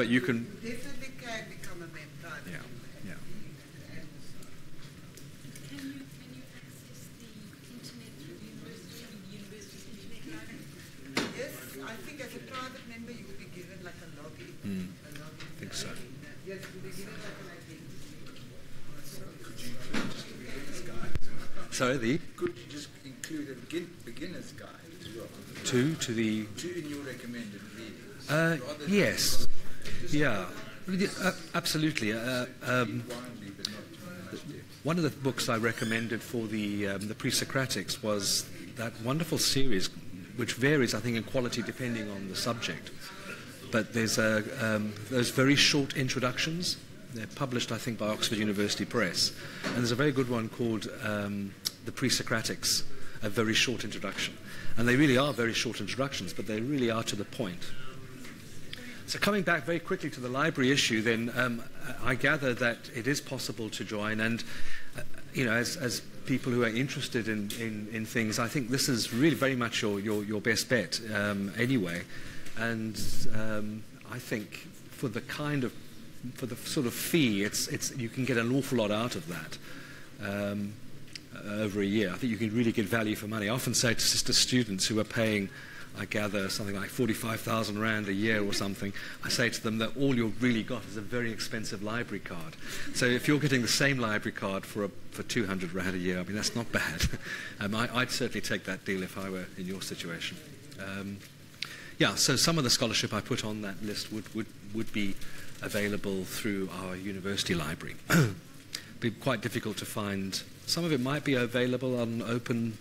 but you can... Definitely can become a member. Yeah, yeah. Can you access the internet through the university's internet library? Yes, I think as a private member you will be given like a login. I think so. Yes, you will be given like an identity. So could you include just a beginner's guide? Sorry, Could you just include a beginner's guide as well? to the... In your recommended readings? Yes. Yeah. Absolutely. One of the books I recommended for the Presocratics was that wonderful series, which varies, I think, in quality depending on the subject. But there's those very short introductions. They're published, I think, by Oxford University Press. And there's a very good one called The Presocratics, a very short introduction. And they really are very short introductions, but they really are to the point. So coming back very quickly to the library issue, then I gather that it is possible to join. And, you know, as people who are interested in things, I think this is really very much your best bet anyway. And I think for the sort of fee, you can get an awful lot out of that over a year. I think you can really get value for money. I often say to students who are paying, I gather, something like 45,000 Rand a year or something, I say to them that all you've really got is a very expensive library card. So if you're getting the same library card for 200 Rand a year, I mean, that's not bad. I'd certainly take that deal if I were in your situation. Yeah, so some of the scholarship I put on that list would be available through our university library. It'd be quite difficult to find. Some of it might be available on open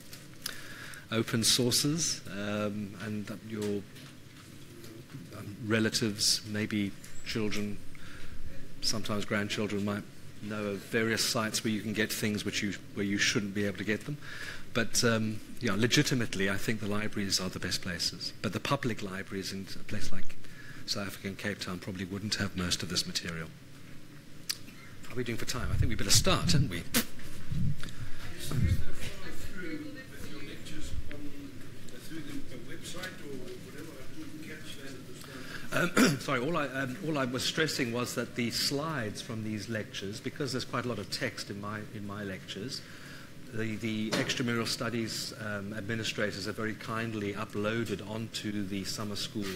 sources, and that your relatives, maybe children, sometimes grandchildren, might know of various sites where you can get things where you shouldn't be able to get them. But yeah, legitimately, I think the libraries are the best places. But the public libraries in a place like South Africa and Cape Town probably wouldn't have most of this material. How are we doing for time? I think we better start, hadn't we? Sorry, all I was stressing was that the slides from these lectures, because there's quite a lot of text in my lectures, the extramural studies administrators have very kindly uploaded onto the summer school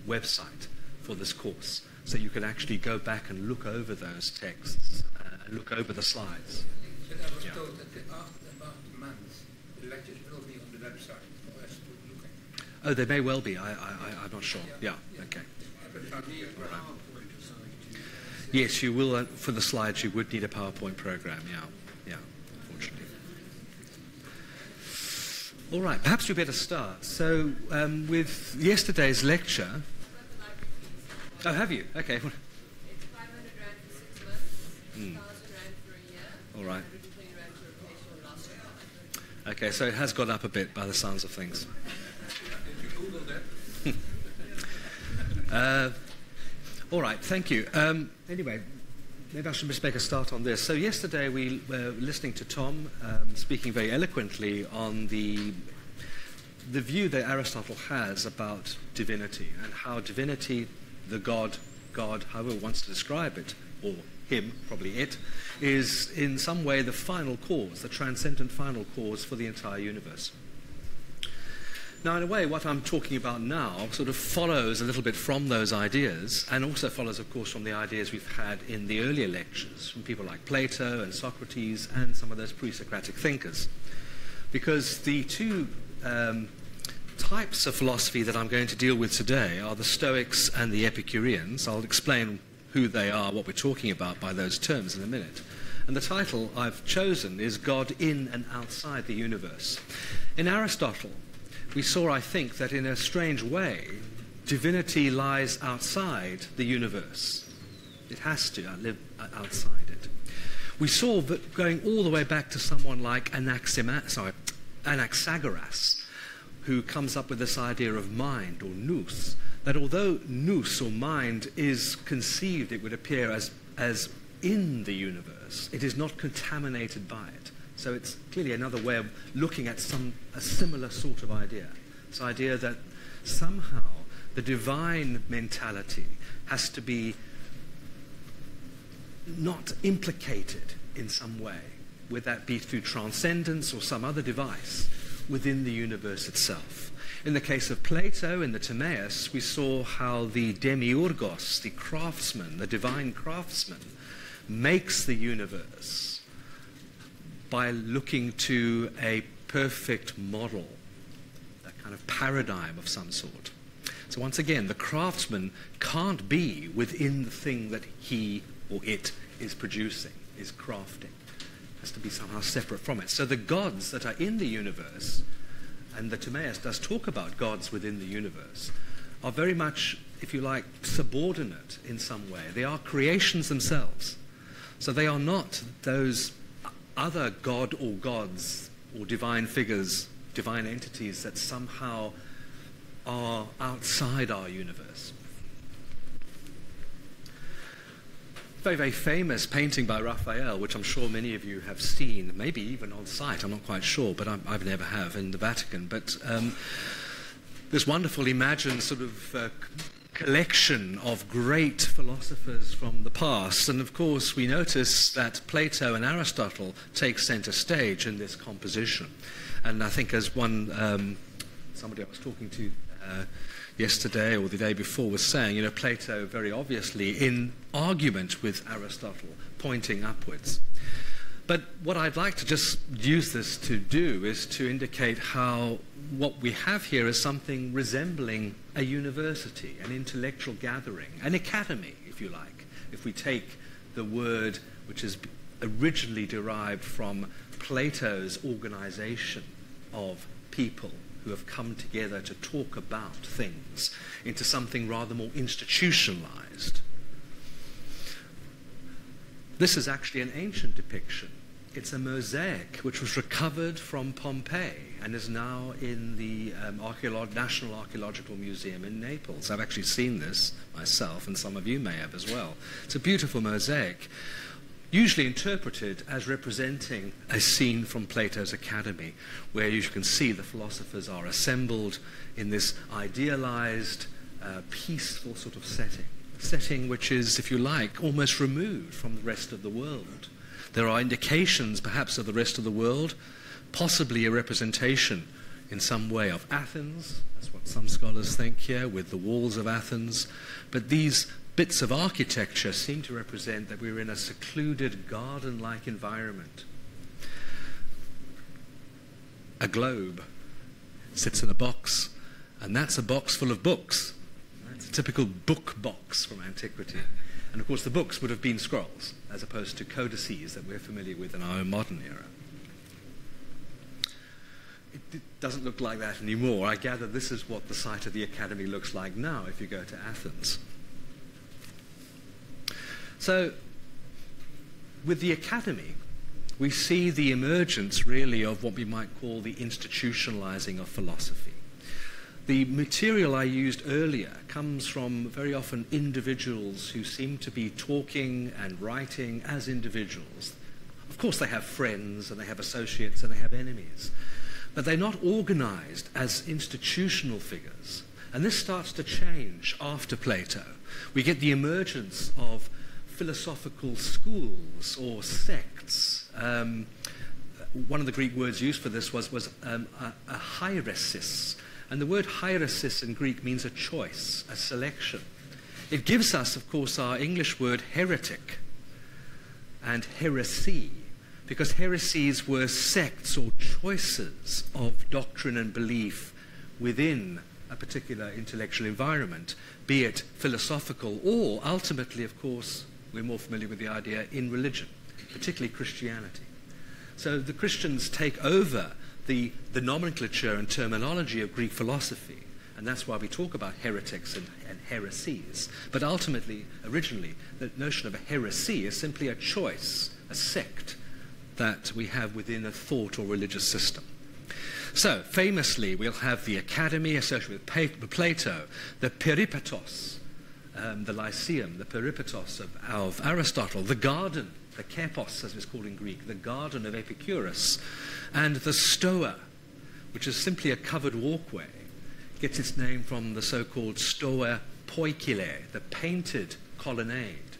website for this course, so you can actually go back and look over those texts and look over the slides. But I was told that after about a month, the lectures will be on the website for us to look at. Oh, they may well be. I'm not sure. Yeah. Okay. Right. Yes, you will. For the slides, you would need a PowerPoint program. Yeah. Unfortunately. All right. Perhaps we better start. So, with yesterday's lecture. Oh, have you? Okay. It's 500 Rand for 6 months, 1,000 Rand for a year, All right. 120 Rand for a patient last year. Okay, so it has gone up a bit by the sounds of things. Did you Google that? All right, thank you. Anyway, maybe I should just make a start on this. So yesterday we were listening to Tom speaking very eloquently on the view that Aristotle has about divinity and how divinity, the God, however one wants to describe it, or him, probably it, is in some way the final cause, the transcendent final cause for the entire universe. Now, in a way, what I'm talking about now sort of follows a little bit from those ideas, and also follows, of course, from the ideas we've had in the earlier lectures from people like Plato and Socrates and some of those pre-Socratic thinkers. Because the two types of philosophy that I'm going to deal with today are the Stoics and the Epicureans. I'll explain who they are, what we're talking about by those terms in a minute. And the title I've chosen is God in and outside the universe. In Aristotle, we saw, I think, that in a strange way, divinity lies outside the universe. It has to live outside it. We saw that going all the way back to someone like Anaxagoras, who comes up with this idea of mind, or nous, that although nous, or mind, is conceived, it would appear, as in the universe, it is not contaminated by it. So it's clearly another way of looking at a similar sort of idea. This idea that somehow the divine mentality has to be not implicated in some way, whether that be through transcendence or some other device within the universe itself. In the case of Plato, in the Timaeus, we saw how the demiurgos, the craftsman, the divine craftsman, makes the universe by looking to a perfect model, a kind of paradigm of some sort. So once again, the craftsman can't be within the thing that he or it is producing, is crafting. It has to be somehow separate from it. So the gods that are in the universe, and the Timaeus does talk about gods within the universe, are very much, if you like, subordinate in some way. They are creations themselves. So they are not those other god or gods or divine figures, divine entities that somehow are outside our universe. Very, very famous painting by Raphael, which I'm sure many of you have seen, maybe even on site, I'm not quite sure, but I've never have, in the Vatican. But this wonderful imagined sort of collection of great philosophers from the past. And of course, we notice that Plato and Aristotle take center stage in this composition. And I think as somebody I was talking to yesterday or the day before was saying, Plato very obviously in argument with Aristotle, pointing upwards. But what I'd like to just use this to do is to indicate how what we have here is something resembling a university, an intellectual gathering, an academy, if you like, if we take the word which is originally derived from Plato's organization of people who have come together to talk about things into something rather more institutionalized. This is actually an ancient depiction. It's a mosaic which was recovered from Pompeii and is now in the National Archaeological Museum in Naples. I've actually seen this myself, and some of you may have as well. It's a beautiful mosaic, usually interpreted as representing a scene from Plato's Academy, where you can see the philosophers are assembled in this idealized, peaceful sort of setting which is, if you like, almost removed from the rest of the world. There are indications, perhaps, of the rest of the world, possibly a representation in some way of Athens. That's what some scholars think here, with the walls of Athens. But these bits of architecture seem to represent that we're in a secluded, garden-like environment. A globe sits in a box, and that's a box full of books. It's a typical book box from antiquity. And of course the books would have been scrolls, as opposed to codices that we're familiar with in our modern era. It doesn't look like that anymore. I gather this is what the site of the academy looks like now if you go to Athens. So, with the academy, we see the emergence really of what we might call the institutionalizing of philosophy. The material I used earlier comes from very often individuals who seem to be talking and writing as individuals. Of course, they have friends and they have associates and they have enemies, but they're not organized as institutional figures. And this starts to change after Plato. We get the emergence of philosophical schools or sects. One of the Greek words used for this was a hieresis. And the word hieresis in Greek means a choice, a selection. It gives us, of course, our English word heretic and heresy, because heresies were sects or choices of doctrine and belief within a particular intellectual environment, be it philosophical or ultimately, of course, we're more familiar with the idea in religion, particularly Christianity. So the Christians take over the nomenclature and terminology of Greek philosophy, and that's why we talk about heretics and heresies. But ultimately, originally, the notion of a heresy is simply a choice, a sect that we have within a thought or religious system. So, famously, we'll have the academy associated with Plato, the peripetos, the Lyceum, the peripetos of Aristotle, the garden, the kepos, as it's called in Greek, the garden of Epicurus, and the stoa, which is simply a covered walkway gets its name from the so-called Stoa Poikile, the painted colonnade,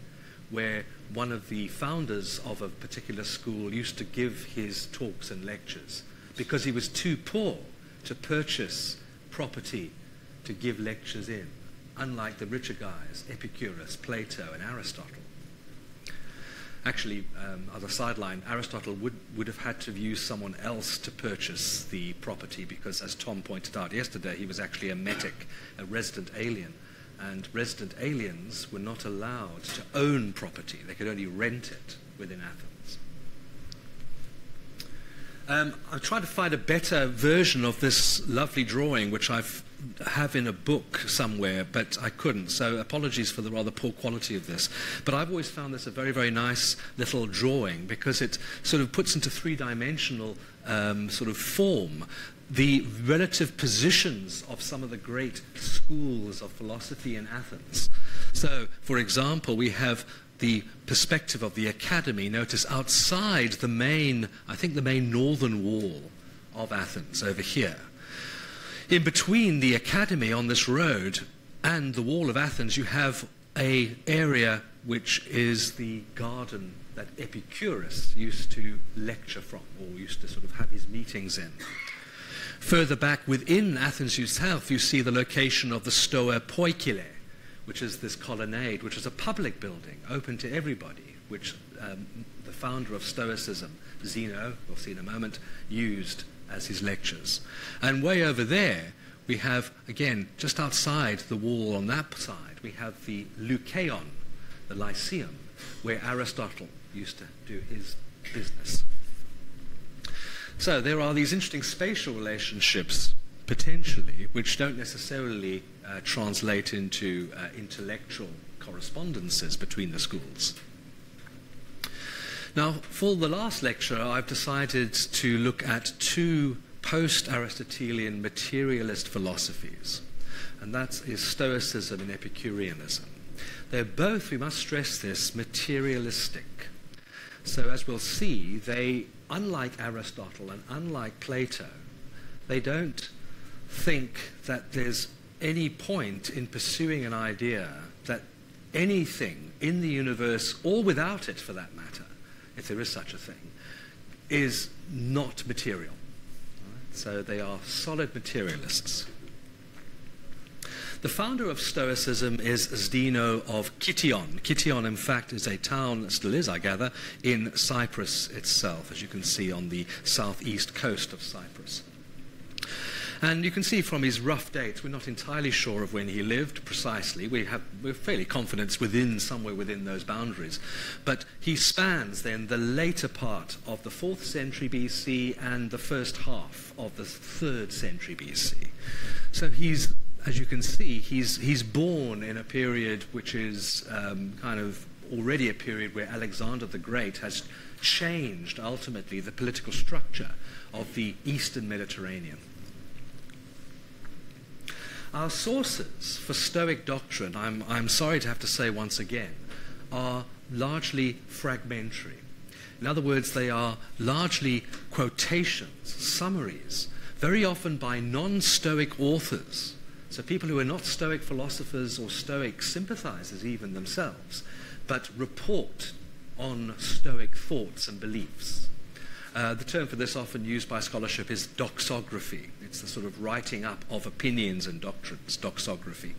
where one of the founders of a particular school used to give his talks and lectures because he was too poor to purchase property to give lectures in, unlike the richer guys, Epicurus, Plato and Aristotle. Actually, as a sideline, Aristotle would have had to have used someone else to purchase the property because, as Tom pointed out yesterday, he was actually a metic, a resident alien. And resident aliens were not allowed to own property. They could only rent it within Athens. I've tried to find a better version of this lovely drawing, which I have in a book somewhere, but I couldn't. So apologies for the rather poor quality of this. But I've always found this a very, very nice little drawing because it sort of puts into three-dimensional sort of form the relative positions of some of the great schools of philosophy in Athens. So, for example, we have the perspective of the academy, notice outside the main, I think the main northern wall of Athens over here. In between the academy on this road and the wall of Athens, you have an area which is the garden that Epicurus used to lecture from, or used to sort of have his meetings in. Further back within Athens itself, you see the location of the Stoa Poikile, which is this colonnade, which is a public building, open to everybody, which the founder of Stoicism, Zeno, we'll see in a moment, used as his lectures. And way over there, we have, again, just outside the wall on that side, we have the Lukeion, the Lyceum, where Aristotle used to do his business. So there are these interesting spatial relationships, potentially, which don't necessarily translate into intellectual correspondences between the schools. Now, for the last lecture, I've decided to look at two post-Aristotelian materialist philosophies, and that is Stoicism and Epicureanism. They're both, we must stress this, materialistic. So as we'll see, they, unlike Aristotle and unlike Plato, they don't think that there's any point in pursuing an idea that anything in the universe, or without it for that matter, if there is such a thing, is not material. Right? So they are solid materialists. The founder of Stoicism is Zeno of Kition. Kition, in fact, is a town, still is, I gather, in Cyprus itself, as you can see on the southeast coast of Cyprus. And you can see from his rough dates, we're not entirely sure of when he lived precisely. We're fairly confident somewhere within those boundaries. But he spans then the later part of the 4th century BC and the first half of the 3rd century BC. So he's, as you can see, he's born in a period which is kind of already a period where Alexander the Great has changed ultimately the political structure of the Eastern Mediterranean. Our sources for Stoic doctrine, I'm sorry to have to say once again, are largely fragmentary. In other words, they are largely quotations, summaries, very often by non-Stoic authors. So people who are not Stoic philosophers or Stoic sympathizers even themselves, but report on Stoic thoughts and beliefs. The term for this often used by scholarship is doxography. It's the sort of writing up of opinions and doctrines, doxography.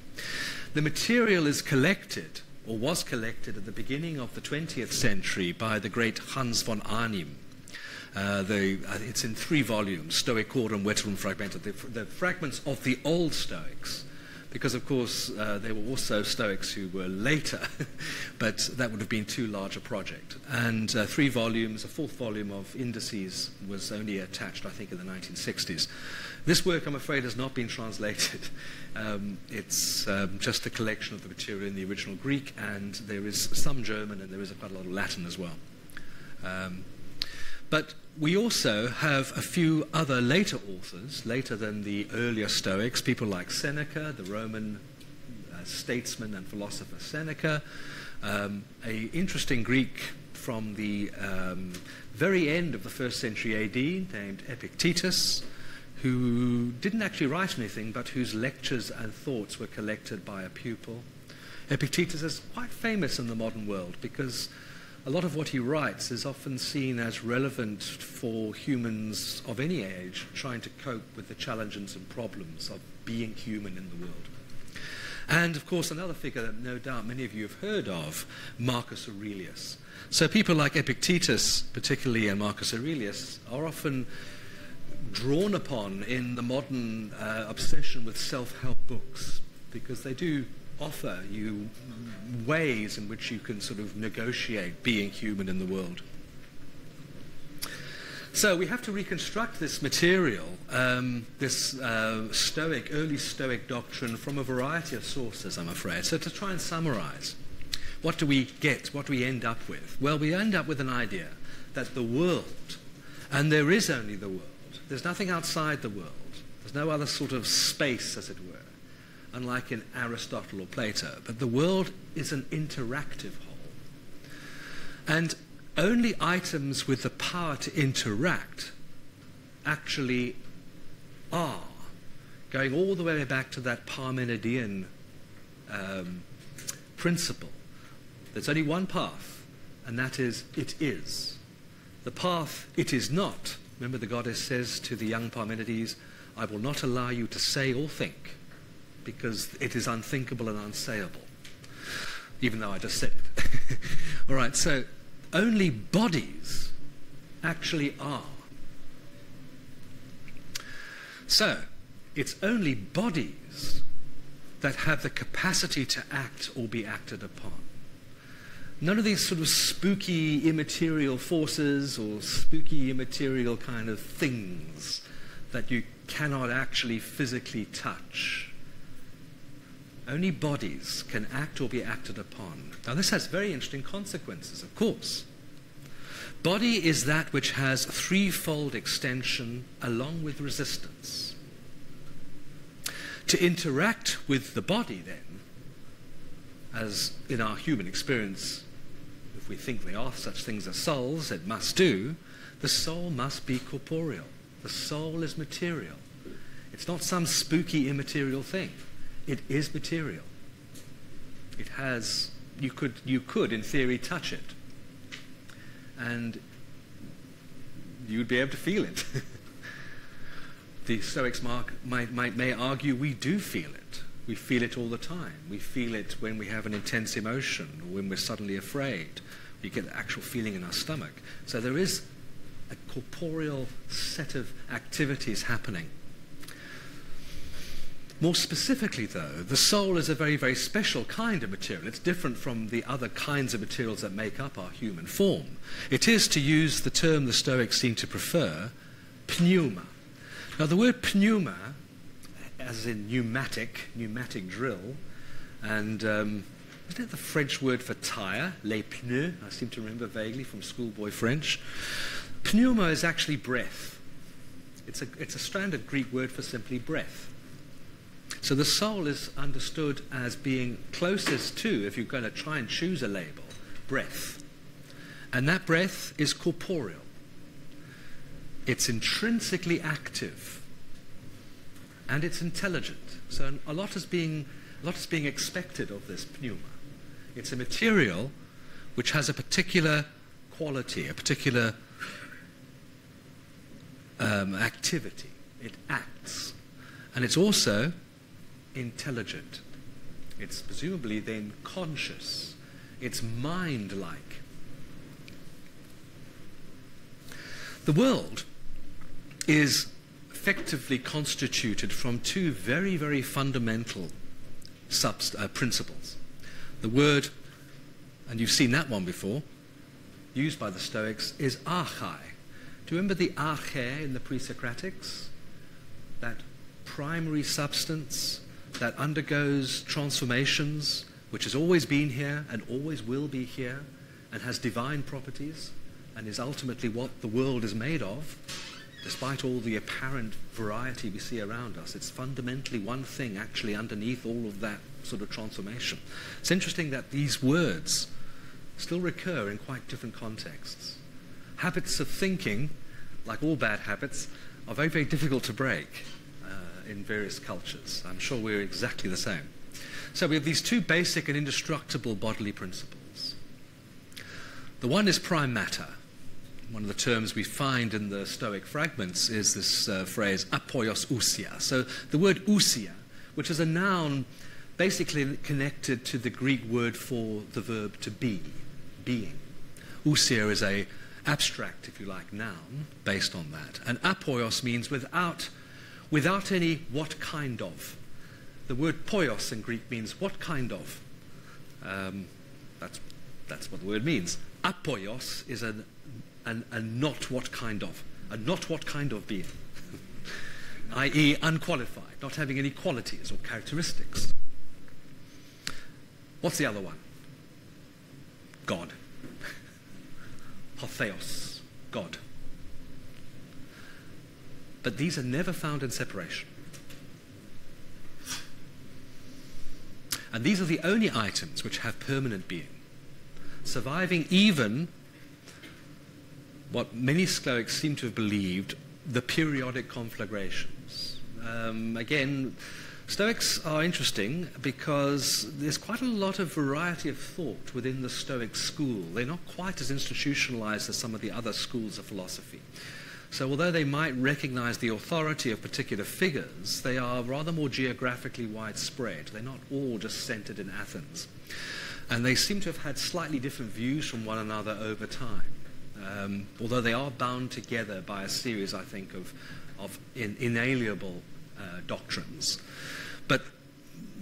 The material is collected, or was collected at the beginning of the 20th century by the great Hans von Arnim. It's in 3 volumes, Stoicorum, Veterum Fragmenta, the fragments of the old Stoics, because of course there were also Stoics who were later, but that would have been too large a project. And 3 volumes, a 4th volume of indices was only attached, I think, in the 1960s. This work, I'm afraid, has not been translated. It's just a collection of the material in the original Greek, and there is some German, and there is quite a lot of Latin as well. But we also have a few other later authors, later than the earlier Stoics, people like Seneca, the Roman statesman and philosopher Seneca, an interesting Greek from the very end of the 1st century AD named Epictetus, who didn't actually write anything, but whose lectures and thoughts were collected by a pupil. Epictetus is quite famous in the modern world because a lot of what he writes is often seen as relevant for humans of any age trying to cope with the challenges and problems of being human in the world. And, of course, another figure that no doubt many of you have heard of, Marcus Aurelius. So people like Epictetus, particularly, and Marcus Aurelius, are often drawn upon in the modern obsession with self-help books, because they do offer you ways in which you can sort of negotiate being human in the world. So we have to reconstruct this material, this early Stoic doctrine from a variety of sources, I'm afraid. So to try and summarize, what do we get? What do we end up with? Well, we end up with an idea that the world, and there is only the world, there's nothing outside the world, there's no other sort of space, as it were, unlike in Aristotle or Plato, but the world is an interactive whole. And only items with the power to interact actually are, going all the way back to that Parmenidean principle. There's only one path, and that is, it is. The path, it is not. Remember, the goddess says to the young Parmenides, I will not allow you to say or think, because it is unthinkable and unsayable, even though I just said it. All right, so only bodies actually are. So it's only bodies that have the capacity to act or be acted upon. None of these sort of spooky immaterial forces or spooky immaterial kind of things that you cannot actually physically touch. Only bodies can act or be acted upon. Now this has very interesting consequences, of course. Body is that which has threefold extension along with resistance. To interact with the body then, as in our human experience, if we think there are such things as souls, it must do, the soul must be corporeal. The soul is material. It's not some spooky immaterial thing. It is material. It has, you could in theory touch it, and you'd be able to feel it. The Stoics may argue we do feel it. We feel it all the time. We feel it when we have an intense emotion or when we're suddenly afraid. We get the actual feeling in our stomach. So there is a corporeal set of activities happening. More specifically, though, the soul is a very, very special kind of material. It's different from the other kinds of materials that make up our human form. It is, to use the term the Stoics seem to prefer, pneuma. Now, the word pneuma, as in pneumatic drill, and isn't it the French word for tire, les pneus? I seem to remember vaguely from schoolboy French. Pneuma is actually breath. It's a standard Greek word for simply breath. So the soul is understood as being closest to, if you're going to try and choose a label, breath. And that breath is corporeal. It's intrinsically active. And it's intelligent. So a lot is being expected of this pneuma. It's a material which has a particular quality, a particular activity. It acts. And it's also intelligent. It's presumably then conscious. It's mind-like. The world is effectively constituted from two very, very fundamental principles. The word, and you've seen that one before, used by the Stoics, is archai. Do you remember the arche in the Presocratics? That primary substance that undergoes transformations, which has always been here and always will be here, and has divine properties, and is ultimately what the world is made of, despite all the apparent variety we see around us. It's fundamentally one thing actually underneath all of that sort of transformation. It's interesting that these words still recur in quite different contexts. Habits of thinking, like all bad habits, are very, very difficult to break in various cultures. I'm sure we're exactly the same. So we have these two basic and indestructible bodily principles. The one is prime matter. One of the terms we find in the Stoic fragments is this phrase, apoios ousia. So the word ousia, which is a noun basically connected to the Greek word for the verb to be, being. Ousia is a abstract, if you like, noun based on that. And apoios means without any what kind of. The word poios in Greek means what kind of. That's what the word means. Apoios is a not what kind of. A not what kind of being. i.e. unqualified, not having any qualities or characteristics. What's the other one? God. Hotheos, God. But these are never found in separation. And these are the only items which have permanent being, surviving even what many Stoics seem to have believed, the periodic conflagrations. Again, Stoics are interesting because there's quite a lot of variety of thought within the Stoic school. They're not quite as institutionalized as some of the other schools of philosophy. So although they might recognize the authority of particular figures, they are rather more geographically widespread. They're not all just centered in Athens. And they seem to have had slightly different views from one another over time, although they are bound together by a series, I think, of inalienable doctrines. But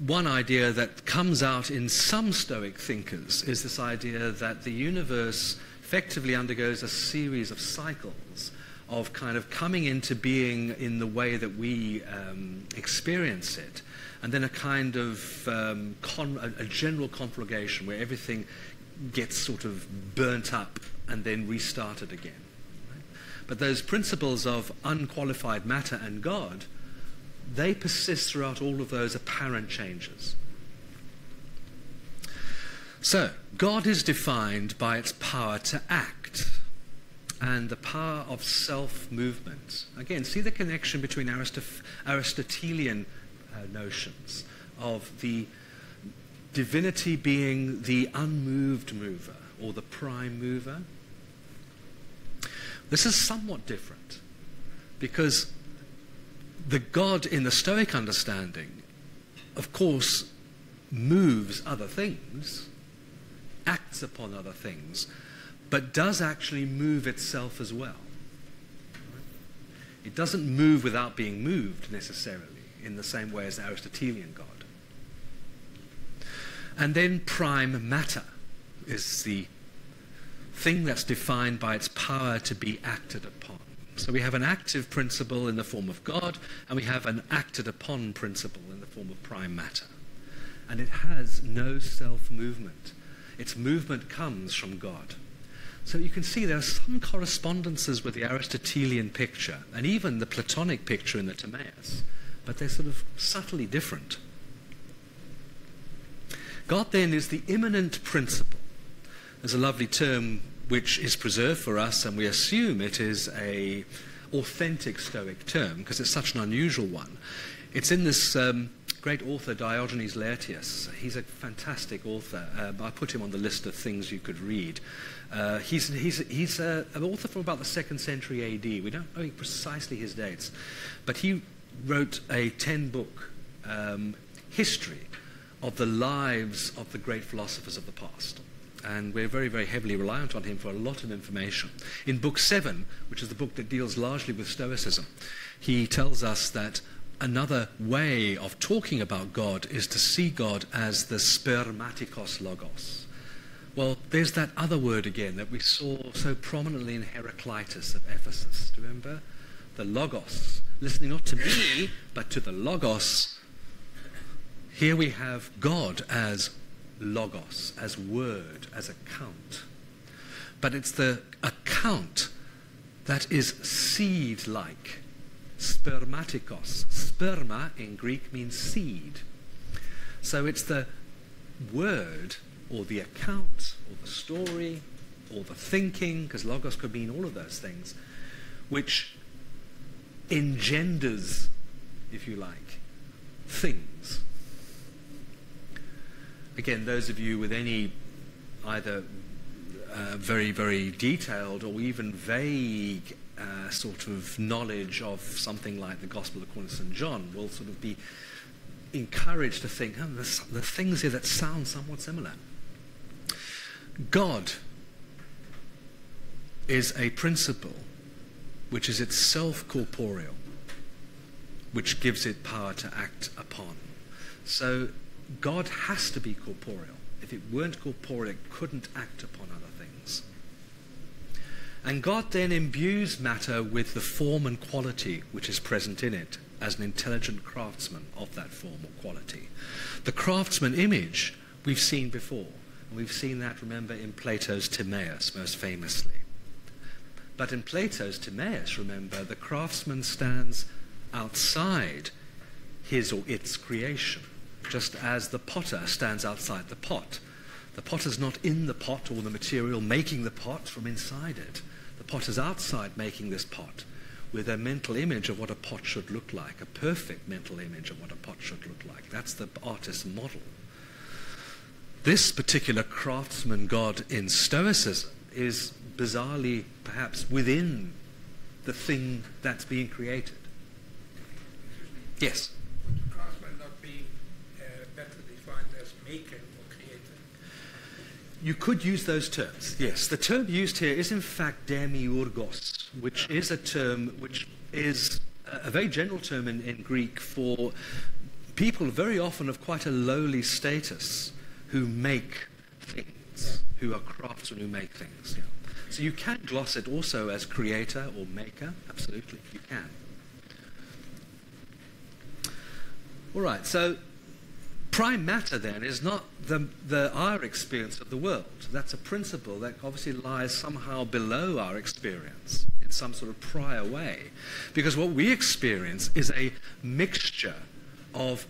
one idea that comes out in some Stoic thinkers is this idea that the universe effectively undergoes a series of cycles of kind of coming into being in the way that we experience it, and then a kind of a general conflagration where everything gets sort of burnt up and then restarted again. Right? But those principles of unqualified matter and God, they persist throughout all of those apparent changes. So, God is defined by its power to act and the power of self-movement. Again, see the connection between Aristotelian notions of the divinity being the unmoved mover or the prime mover. This is somewhat different because the God in the Stoic understanding, of course, moves other things, acts upon other things, but does actually move itself as well. It doesn't move without being moved necessarily in the same way as the Aristotelian God. And then prime matter is the thing that's defined by its power to be acted upon. So we have an active principle in the form of God, and we have an acted upon principle in the form of prime matter. And it has no self-movement. Its movement comes from God. So you can see there are some correspondences with the Aristotelian picture, and even the Platonic picture in the Timaeus, but they're sort of subtly different. God then is the immanent principle. There's a lovely term which is preserved for us, and we assume it is an authentic Stoic term because it's such an unusual one. It's in this great author Diogenes Laertius. He's a fantastic author. I put him on the list of things you could read. He's an author from about the 2nd century AD. We don't know precisely his dates, but he wrote a 10-book history of the lives of the great philosophers of the past. And we're very, very heavily reliant on him for a lot of information. In Book 7, which is the book that deals largely with Stoicism, he tells us that another way of talking about God is to see God as the spermatikos logos. Well, there's that other word again that we saw so prominently in Heraclitus of Ephesus. Do you remember? The logos. Listening not to me, but to the logos. Here we have God as logos, as word, as account. But it's the account that is seed-like. Spermatikos. Sperma in Greek means seed. So it's the word or the account or the story or the thinking, because logos could mean all of those things, which engenders, if you like, things. Again, those of you with any either very, very detailed or even vague sort of knowledge of something like the Gospel according to St. John will sort of be encouraged to think, oh, there's things here that sound somewhat similar. God is a principle which is itself corporeal, which gives it power to act upon. So God has to be corporeal. If it weren't corporeal, it couldn't act upon other things. And God then imbues matter with the form and quality which is present in it as an intelligent craftsman of that form or quality. The craftsman image we've seen before. And we've seen that, remember, in Plato's Timaeus most famously. But in Plato's Timaeus, remember, the craftsman stands outside his or its creation, just as the potter stands outside the pot. The potter's not in the pot or the material making the pot from inside it. The potter's outside making this pot with a mental image of what a pot should look like, a perfect mental image of what a pot should look like. That's the artist's model. This particular craftsman God in Stoicism is bizarrely perhaps within the thing that's being created. Yes? Would the craftsman not be better defined as maker or creator? You could use those terms, yes. The term used here is in fact demiurgos, which is a term which is a very general term in Greek for people very often of quite a lowly status who make things, who are craftsmen who make things. Yeah. So you can gloss it also as creator or maker, absolutely, you can. All right, so prime matter then is not our experience of the world. That's a principle that obviously lies somehow below our experience in some sort of prior way. Because what we experience is a mixture of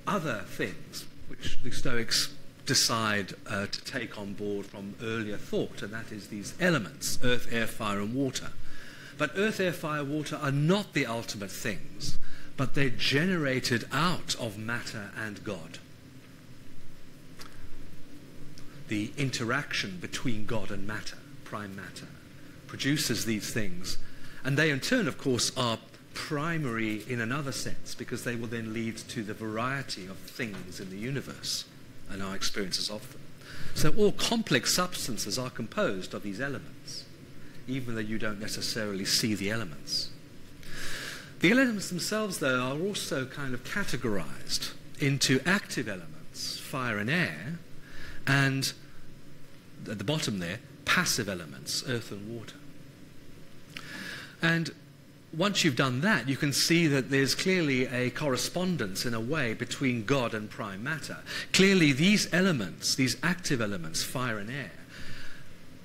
other things, which the Stoics decide to take on board from earlier thought, and that is these elements, earth, air, fire, and water. But earth, air, fire, water are not the ultimate things, but they're generated out of matter and God. The interaction between God and matter, prime matter, produces these things, and they in turn, of course, are primary in another sense, because they will then lead to the variety of things in the universe and our experiences of them. So all complex substances are composed of these elements, even though you don't necessarily see the elements. The elements themselves, though, are also kind of categorized into active elements, fire and air, and at the bottom there, passive elements, earth and water. And once you've done that, you can see that there's clearly a correspondence in a way between God and prime matter. Clearly these elements, these active elements, fire and air,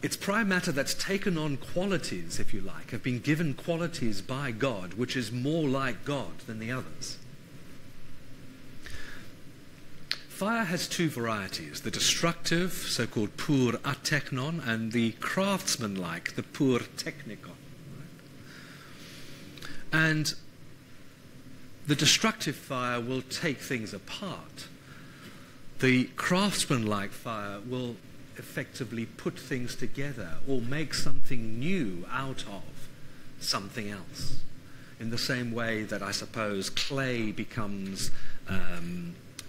it's prime matter that's taken on qualities, if you like, have been given qualities by God, which is more like God than the others. Fire has two varieties, the destructive, so-called pur ateknon, and the craftsman-like, the pur technikon. And the destructive fire will take things apart. The craftsman-like fire will effectively put things together or make something new out of something else. In the same way that I suppose clay becomes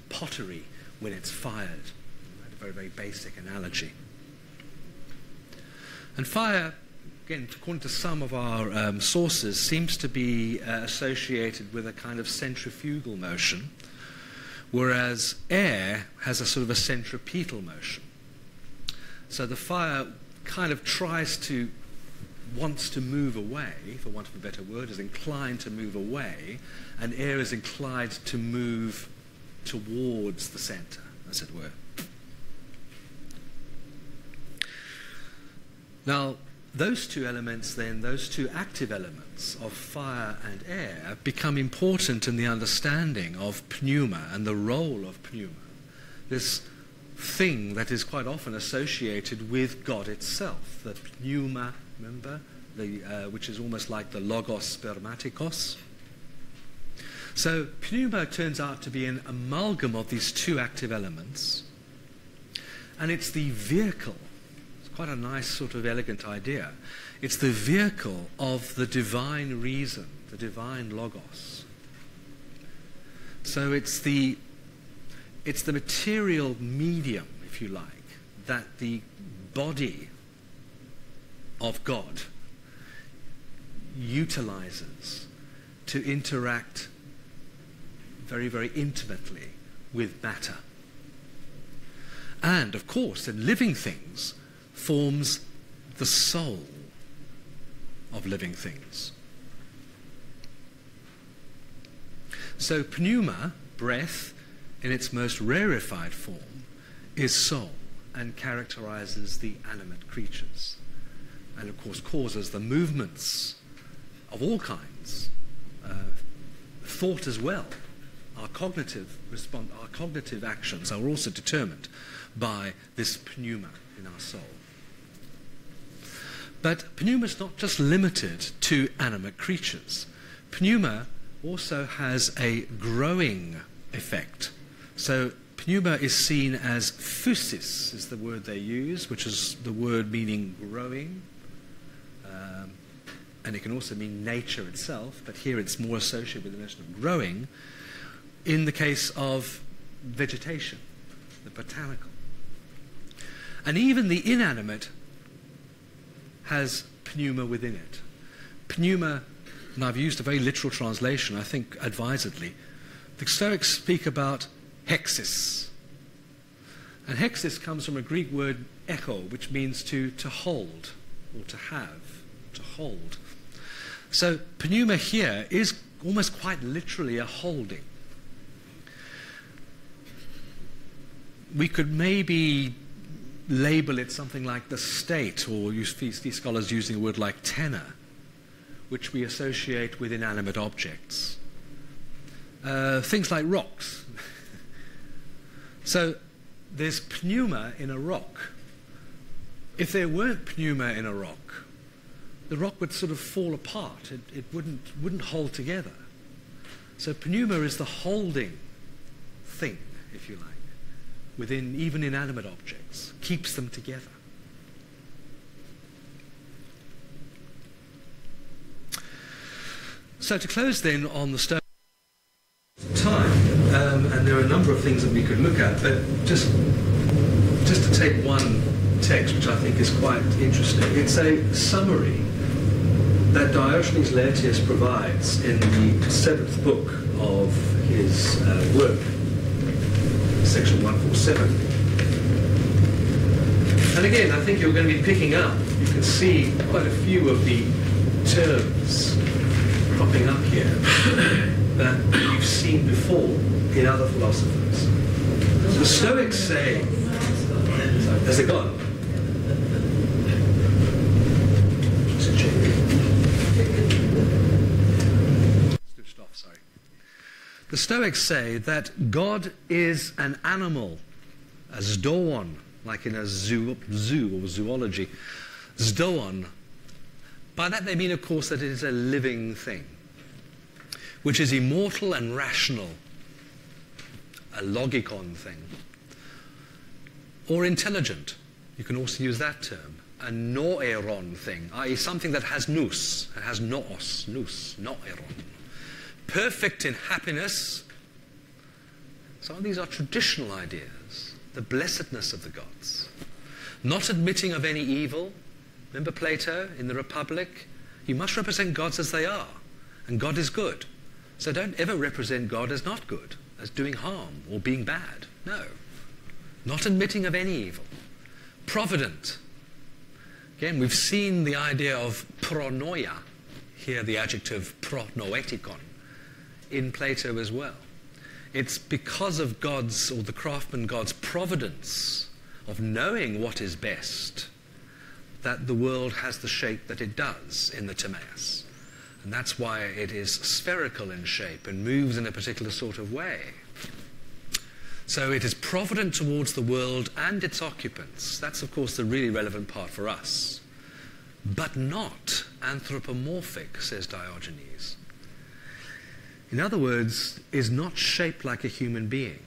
pottery when it's fired. A very, very basic analogy. And fire, again, according to some of our sources, seems to be associated with a kind of centrifugal motion, whereas air has a sort of a centripetal motion. So the fire kind of wants to move away, for want of a better word, is inclined to move away, and air is inclined to move towards the center, as it were. Now, those two elements then, those two active elements of fire and air, become important in the understanding of pneuma and the role of pneuma. This thing that is quite often associated with God itself, the pneuma, remember, which is almost like the logos spermatikos. So pneuma turns out to be an amalgam of these two active elements, and it's the vehicle. It's quite a nice sort of elegant idea. It's the vehicle of the divine reason, the divine logos. So it's the material medium, if you like, that the body of God utilizes to interact very, very intimately with matter. And, of course, in living things, forms the soul of living things. So pneuma, breath, in its most rarefied form, is soul and characterizes the animate creatures. And, of course, causes the movements of all kinds, thought as well. Our cognitive actions are also determined by this pneuma in our soul. But pneuma is not just limited to animate creatures. Pneuma also has a growing effect. So pneuma is seen as physis, is the word they use, which is the word meaning growing. And it can also mean nature itself, but here it's more associated with the notion of growing in the case of vegetation, the botanical. And even the inanimate has pneuma within it. Pneuma, and I've used a very literal translation, I think advisedly. The Stoics speak about hexis. And hexis comes from a Greek word echo, which means to hold, or to have, to hold. So pneuma here is almost quite literally a holding. We could maybe label it something like the state, or you see scholars using a word like tenor, which we associate with inanimate objects. Things like rocks. So there's pneuma in a rock. If there weren't pneuma in a rock, the rock would sort of fall apart. It wouldn't hold together. So pneuma is the holding thing, if you like, within even inanimate objects, keeps them together. So to close then on the Stoic time, and there are a number of things that we could look at, but just to take one text which I think is quite interesting. It's a summary that Diogenes Laertius provides in the 7th book of his work, section 147. And again, I think you're going to be picking up, you can see quite a few of the terms popping up here that you've seen before in other philosophers. The Stoics say, has it gone? Switched off, sorry. The Stoics say that God is an animal, a zdoon, like in a zoo or zoology. Zdoon. By that they mean, of course, that it is a living thing, which is immortal and rational, a logikon thing. Or intelligent, you can also use that term, a noeron thing, i.e. something that has nous, it has nous, noeron. Perfect in happiness. Some of these are traditional ideas, the blessedness of the gods. Not admitting of any evil. Remember Plato in the Republic? You must represent gods as they are, and God is good. So don't ever represent God as not good, as doing harm or being bad. No. Not admitting of any evil. Provident. Again, we've seen the idea of pronoia, here the adjective pronoetikon, in Plato as well. It's because of God's, or the craftsman God's providence of knowing what is best, that the world has the shape that it does in the Timaeus. And that's why it is spherical in shape and moves in a particular sort of way. So it is provident towards the world and its occupants. That's, of course, the really relevant part for us. But not anthropomorphic, says Diogenes. In other words, is not shaped like a human being.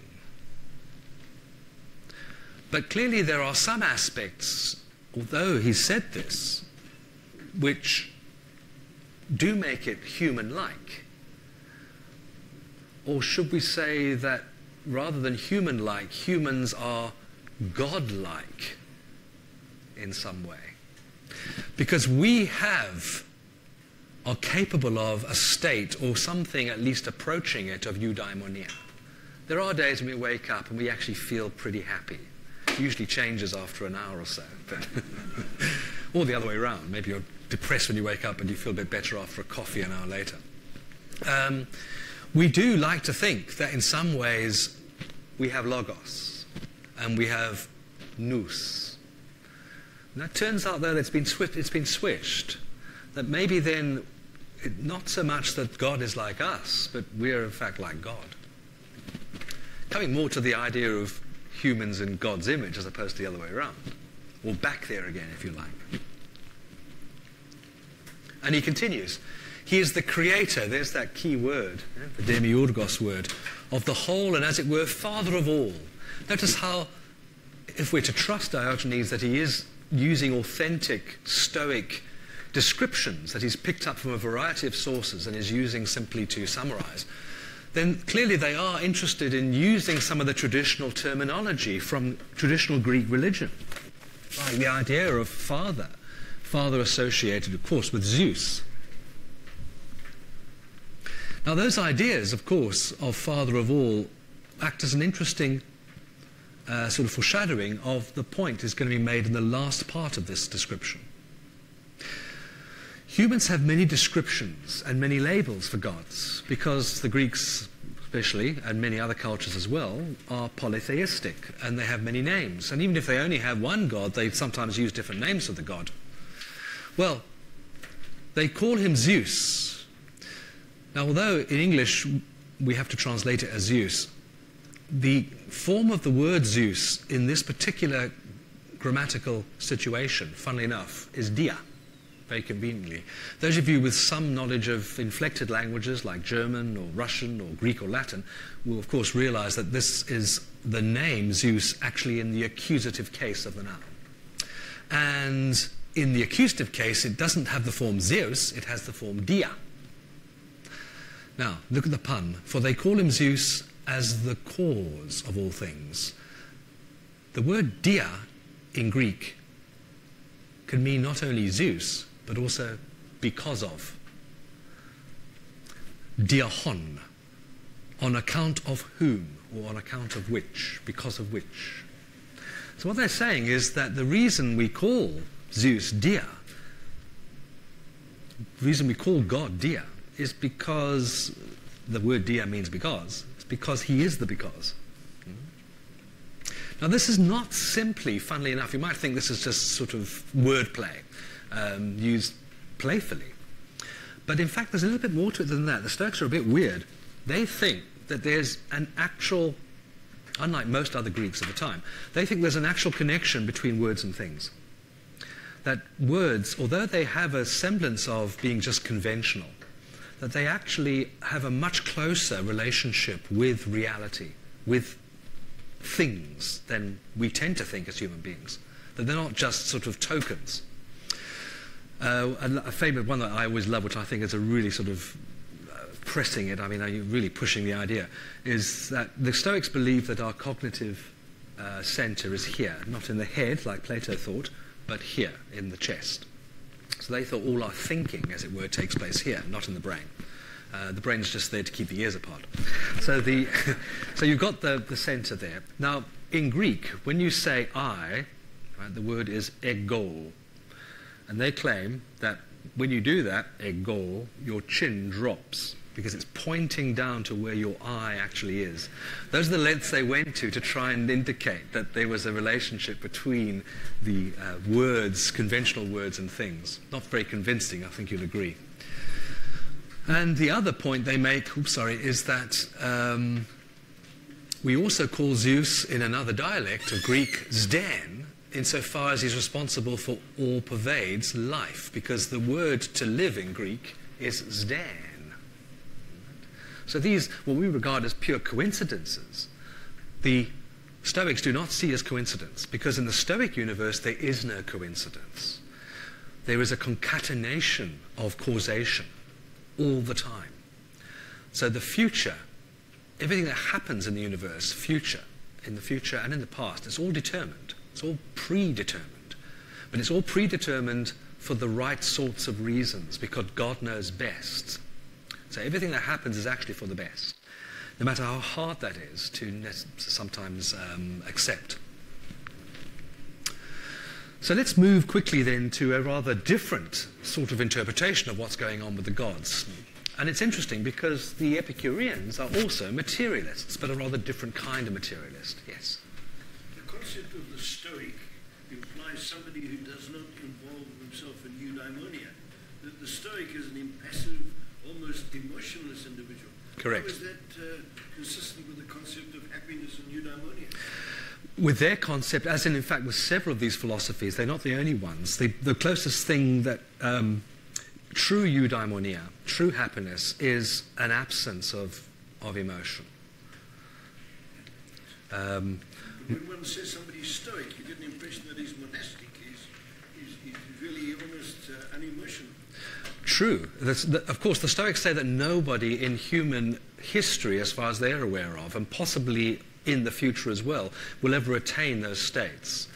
But clearly there are some aspects, although he said this, which do make it human-like. Or should we say that rather than human-like, humans are God-like in some way? Because we are capable of a state, or something at least approaching it, of eudaimonia. There are days when we wake up and we actually feel pretty happy. It usually changes after an hour or so. But or the other way around. Maybe you're depressed when you wake up and you feel a bit better after a coffee an hour later. We do like to think that in some ways we have logos and we have nous. And that turns out, though, that it's been switched. That maybe then, not so much that God is like us, but we're in fact like God. Coming more to the idea of humans in God's image as opposed to the other way around. Or back there again, if you like. And he continues. He is the creator, there's that key word, the demiurgos word, of the whole, and as it were, father of all. Notice how, if we're to trust Diogenes, that he is using authentic Stoic descriptions that he's picked up from a variety of sources and is using simply to summarize, then clearly they are interested in using some of the traditional terminology from traditional Greek religion. Like the idea of father associated, of course, with Zeus. Now those ideas, of course, of father of all act as an interesting sort of foreshadowing of the point is going to be made in the last part of this description. Humans have many descriptions and many labels for gods because the Greeks especially, and many other cultures as well, are polytheistic and they have many names. And even if they only have one god, they sometimes use different names for the god. Well, they call him Zeus. Now, although in English we have to translate it as Zeus, the form of the word Zeus in this particular grammatical situation, funnily enough, is dia, very conveniently. Those of you with some knowledge of inflected languages like German or Russian or Greek or Latin will of course realize that this is the name Zeus actually in the accusative case of the noun. And in the accusative case it doesn't have the form Zeus, it has the form dia. Now, look at the pun. For they call him Zeus as the cause of all things. The word dia in Greek can mean not only Zeus, but also because of. Diahon, on account of whom, or on account of which, because of which. So what they're saying is that the reason we call Zeus dia, the reason we call God dia, is because, the word dia means because, it's because he is the because. Now this is not simply, funnily enough, you might think this is just sort of wordplay, used playfully. But in fact there's a little bit more to it than that. The Stoics are a bit weird. They think that there's an actual, unlike most other Greeks at the time, they think there's an actual connection between words and things. That words, although they have a semblance of being just conventional, that they actually have a much closer relationship with reality, with things than we tend to think as human beings. That they're not just sort of tokens. A favourite one that I always love, which I think is a really sort of pressing it, I mean, are you really pushing the idea, is that the Stoics believe that our cognitive centre is here, not in the head, like Plato thought, but here, in the chest. So they thought all our thinking, as it were, takes place here, not in the brain. The brain's just there to keep the ears apart. So so you've got the centre there. Now, in Greek, when you say I, right, the word is ego. And they claim that when you do that, ego, your chin drops because it's pointing down to where your eye actually is. Those are the lengths they went to try and indicate that there was a relationship between the words, conventional words and things. Not very convincing, I think you'll agree. And the other point they make, is that we also call Zeus in another dialect of Greek Zden, insofar as he's responsible for all pervades life, because the word to live in Greek is zdan. So these, what we regard as pure coincidences, the Stoics do not see as coincidence, because in the Stoic universe there is no coincidence. There is a concatenation of causation all the time. So the future, everything that happens in the universe, in the future and in the past, it's all determined. It's all predetermined. But it's all predetermined for the right sorts of reasons, because God knows best. So everything that happens is actually for the best, no matter how hard that is to sometimes accept. So let's move quickly then to a rather different sort of interpretation of what's going on with the gods. And it's interesting because the Epicureans are also materialists, but a rather different kind of materialist. Yes? The concept of the Stoic implies somebody who does not involve himself in eudaimonia. That the Stoic is an impassive, almost emotionless individual. Correct. How is that consistent with the concept of happiness and eudaimonia? With their concept, as in fact with several of these philosophies, they're not the only ones. The closest thing that true eudaimonia, true happiness, is an absence of emotion. When one says somebody's Stoic, you get an impression that he's monastic. He's really almost unemotional. True. Of course, the Stoics say that nobody in human history, as far as they're aware of, and possibly in the future as well, will ever attain those states.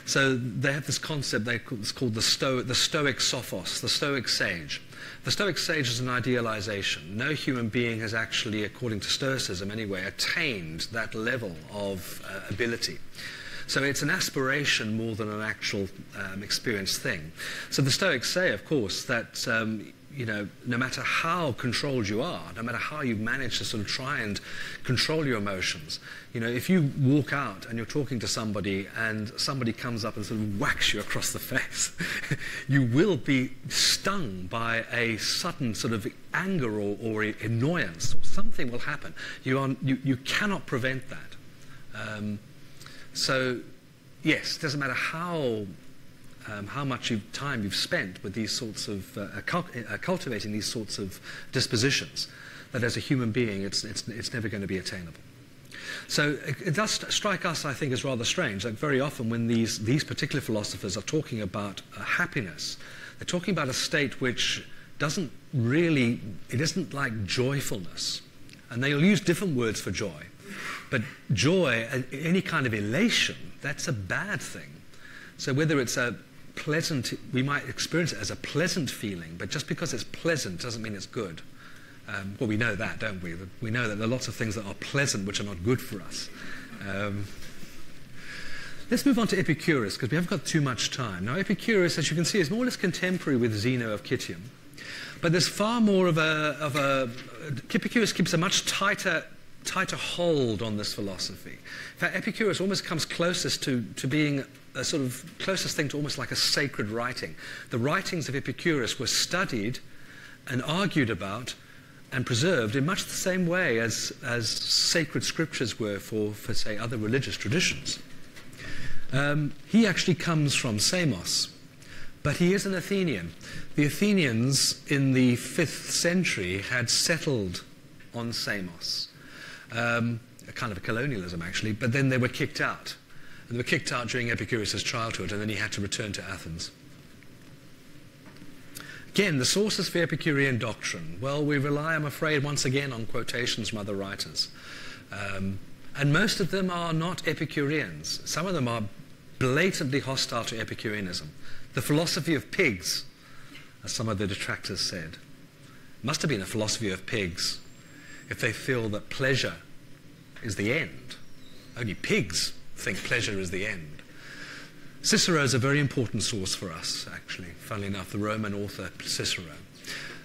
So they have this concept it's called the Stoic sophos, the Stoic sage. The Stoic sage is an idealization. No human being has actually, according to Stoicism anyway, attained that level of ability. So it's an aspiration more than an actual experienced thing. So the Stoics say, of course, that no matter how controlled you are, no matter how you've managed to sort of try and control your emotions, if you walk out and you're talking to somebody and somebody comes up and sort of whacks you across the face, you will be stung by a sudden sort of anger or annoyance, or something will happen. You cannot prevent that. So, yes, it doesn't matter how much time you've spent with these sorts of cultivating these sorts of dispositions, that as a human being it's never going to be attainable. So it does strike us, I think, as rather strange that very often when these particular philosophers are talking about happiness, they're talking about a state which doesn't really, it isn't like joyfulness. And they'll use different words for joy. But joy, any kind of elation, that's a bad thing. So whether it's a pleasant, we might experience it as a pleasant feeling, but just because it's pleasant doesn't mean it's good. Well, we know that, don't we? We know that there are lots of things that are pleasant which are not good for us. Let's move on to Epicurus, because we haven't got too much time. Now, Epicurus, as you can see, is more or less contemporary with Zeno of Kition. But there's far more of a Epicurus keeps a much tighter hold on this philosophy. In fact, Epicurus almost comes closest to being a sort of closest thing to almost like a sacred writing. The writings of Epicurus were studied and argued about and preserved in much the same way as sacred scriptures were for say, other religious traditions. He actually comes from Samos, but he is an Athenian. The Athenians in the 5th century had settled on Samos. A kind of a colonialism, actually, but then they were kicked out. And they were kicked out during Epicurus' childhood, and then he had to return to Athens. Again, the sources for Epicurean doctrine. Well, we rely, I'm afraid, once again on quotations from other writers. And most of them are not Epicureans. Some of them are blatantly hostile to Epicureanism. The philosophy of pigs, as some of the detractors said. Must have been a philosophy of pigs if they feel that pleasure is the end. Only pigs think pleasure is the end. Cicero is a very important source for us, actually, funnily enough, the Roman author Cicero.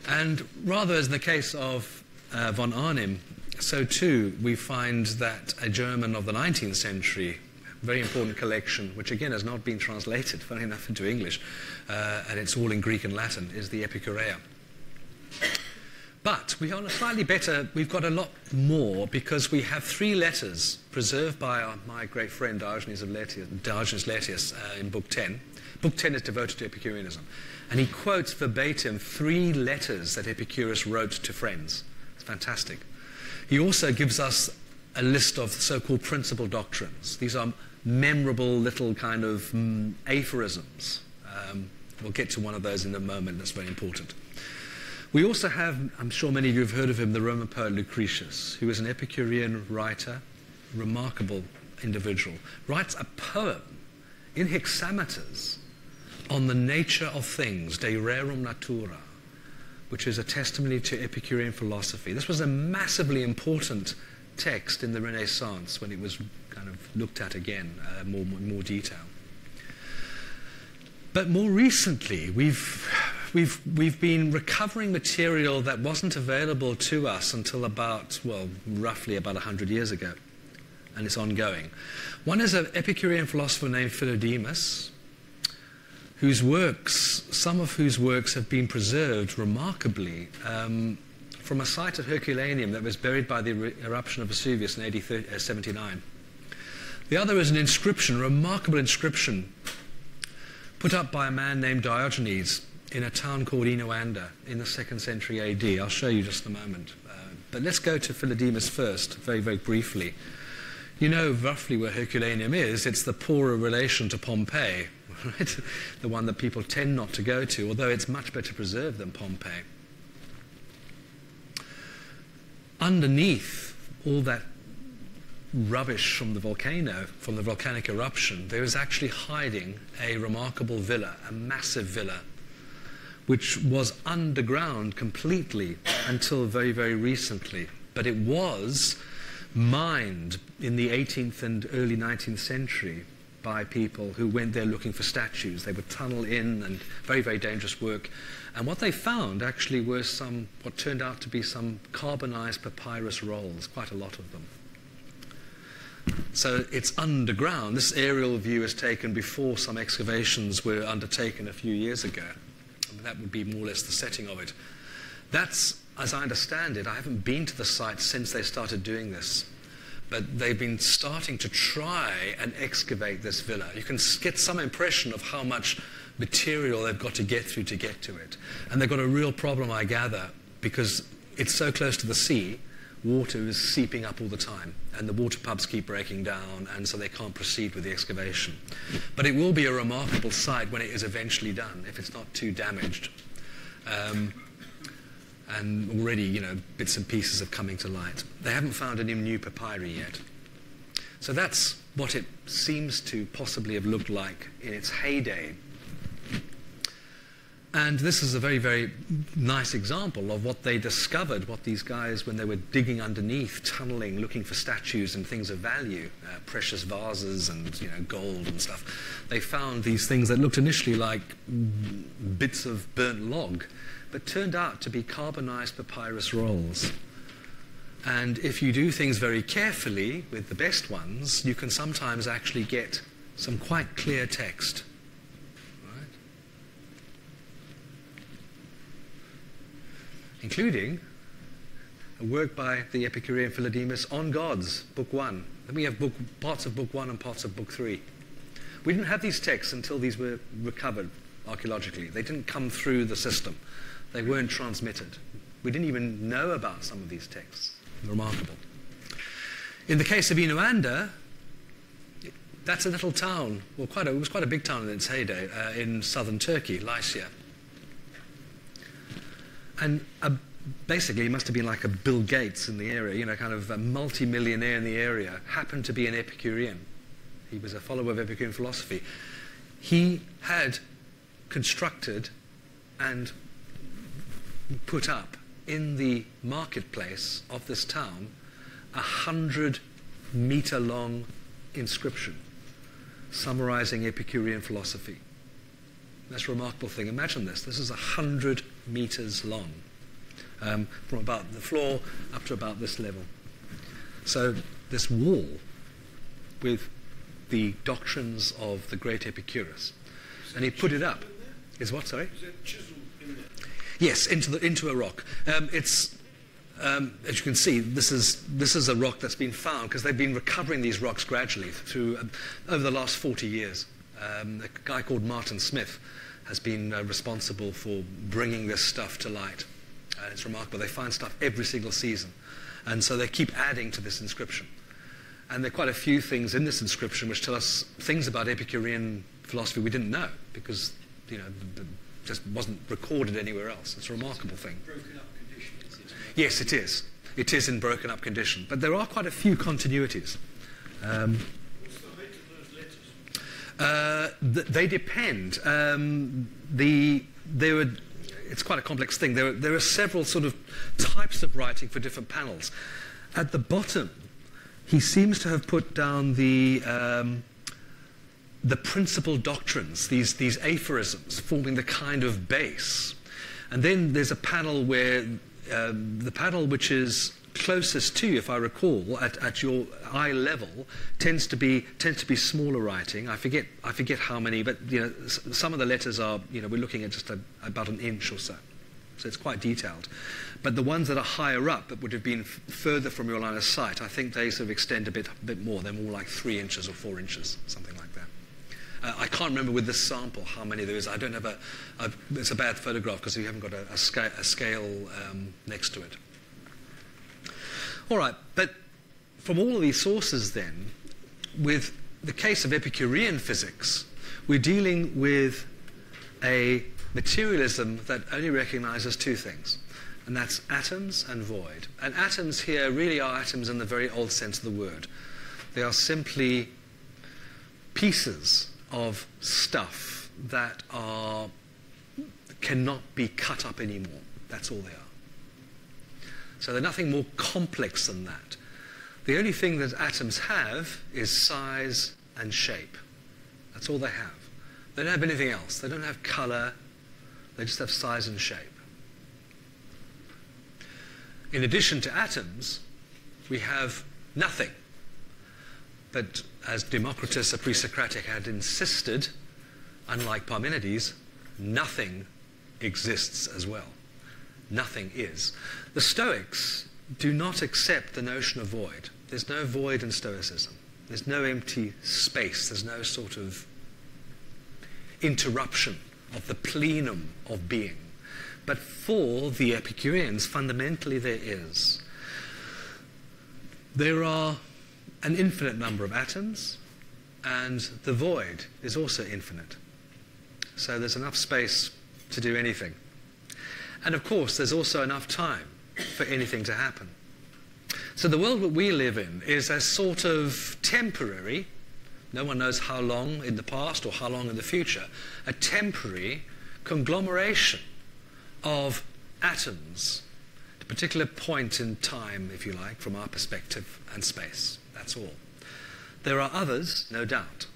And rather as in the case of von Arnim, so too we find that a German of the 19th century, very important collection, which again has not been translated, funnily enough, into English, and it's all in Greek and Latin, is the Epicurea. But we are on a slightly better, we've got a lot more because we have 3 letters preserved by my great friend Diogenes Laertius in Book 10. Book 10 is devoted to Epicureanism. And he quotes verbatim 3 letters that Epicurus wrote to friends. It's fantastic. He also gives us a list of so-called principal doctrines. These are memorable little kind of aphorisms. We'll get to one of those in a moment. That's very important. We also have, I'm sure many of you have heard of him, the Roman poet Lucretius, who is an Epicurean writer, remarkable individual, writes a poem in hexameters on the nature of things, De Rerum Natura, which is a testimony to Epicurean philosophy. This was a massively important text in the Renaissance when it was kind of looked at again in more detail. But more recently, we've been recovering material that wasn't available to us until about, well, roughly about 100 years ago, and it's ongoing. One is an Epicurean philosopher named Philodemus, some of whose works have been preserved remarkably from a site at Herculaneum that was buried by the eruption of Vesuvius in AD 79. The other is an inscription, a remarkable inscription, put up by a man named Diogenes in a town called Inoanda in the 2nd century AD. I'll show you just in a moment. But let's go to Philodemus first, very, very briefly. You know roughly where Herculaneum is. It's the poorer relation to Pompeii, right? The one that people tend not to go to, although it's much better preserved than Pompeii. Underneath all that rubbish from the volcano, from the volcanic eruption, there is actually hiding a remarkable villa, a massive villa, which was underground completely until very, very recently. But it was mined in the 18th and early 19th century by people who went there looking for statues. They would tunnel in, and very, very dangerous work. And what they found actually were what turned out to be some carbonized papyrus rolls, quite a lot of them. So it's underground. This aerial view is taken before some excavations were undertaken a few years ago. That would be more or less the setting of it. That's, as I understand it, I haven't been to the site since they started doing this, but they've been starting to try and excavate this villa. You can get some impression of how much material they've got to get through to get to it. And they've got a real problem, I gather, because it's so close to the sea, water is seeping up all the time, and the water pumps keep breaking down, and so they can't proceed with the excavation. But it will be a remarkable site when it is eventually done, if it's not too damaged. And already, bits and pieces are coming to light. They haven't found any new papyri yet. So that's what it seems to possibly have looked like in its heyday. And this is a very, very nice example of what they discovered, what these guys, when they were digging underneath, tunneling, looking for statues and things of value, precious vases and gold and stuff. They found these things that looked initially like bits of burnt log, but turned out to be carbonized papyrus rolls. And if you do things very carefully with the best ones, you can sometimes actually get some quite clear text. Including a work by the Epicurean Philodemus on gods, Book 1. Then we have parts of Book 1 and parts of Book 3. We didn't have these texts until these were recovered archaeologically. They didn't come through the system. They weren't transmitted. We didn't even know about some of these texts. Remarkable. In the case of Inoanda, that's a little town, well, it was quite a big town in its heyday, in southern Turkey, Lycia. And basically, he must have been like a Bill Gates in the area, kind of a multi-millionaire in the area, happened to be an Epicurean. He was a follower of Epicurean philosophy. He had constructed and put up in the marketplace of this town 100-meter-long inscription summarizing Epicurean philosophy. That's a remarkable thing. Imagine this. This is 100 meters long, from about the floor up to about this level. So this wall with the doctrines of the great Epicurus. And he put it up. Is what, sorry? Is that chiseled in there? Yes, into a rock. It's as you can see, this is a rock that's been found because they've been recovering these rocks gradually through over the last 40 years. A guy called Martin Smith has been responsible for bringing this stuff to light. It's remarkable. They find stuff every single season, and so they keep adding to this inscription. And there are quite a few things in this inscription which tell us things about Epicurean philosophy we didn't know because it just wasn't recorded anywhere else. It's a remarkable thing. Broken up condition, is it? Yes, it is. It is in broken up condition, but there are quite a few continuities. What's the height of those letters? They depend. It's quite a complex thing. There are several sort of types of writing for different panels. At the bottom, he seems to have put down the principal doctrines, these aphorisms, forming the kind of base. And then there's a panel where the panel which is closest to you, if I recall, at your eye level, tends to be smaller writing. I forget how many, but some of the letters are, we're looking at just about an inch or so. So it's quite detailed. But the ones that are higher up, that would have been further from your line of sight, I think they sort of extend a bit more. They're more like 3 inches or 4 inches, something like that. I can't remember with this sample how many there is. I don't have it's a bad photograph because we haven't got a scale next to it. All right, but from all of these sources then, with the case of Epicurean physics, we're dealing with a materialism that only recognizes two things, and that's atoms and void. And atoms here really are atoms in the very old sense of the word. They are simply pieces of stuff that cannot be cut up anymore. That's all they are. So they're nothing more complex than that. The only thing that atoms have is size and shape. That's all they have. They don't have anything else. They don't have colour. They just have size and shape. In addition to atoms, we have nothing. But as Democritus, a Presocratic, had insisted, unlike Parmenides, nothing exists as well. Nothing is. The Stoics do not accept the notion of void. There's no void in Stoicism. There's no empty space. There's no sort of interruption of the plenum of being. But for the Epicureans, fundamentally there is. There are an infinite number of atoms, and the void is also infinite. So there's enough space to do anything. And of course, there's also enough time for anything to happen. So the world that we live in is a sort of temporary, no one knows how long in the past or how long in the future, a temporary conglomeration of atoms at a particular point in time, if you like, from our perspective, and space. That's all. There are others, no doubt,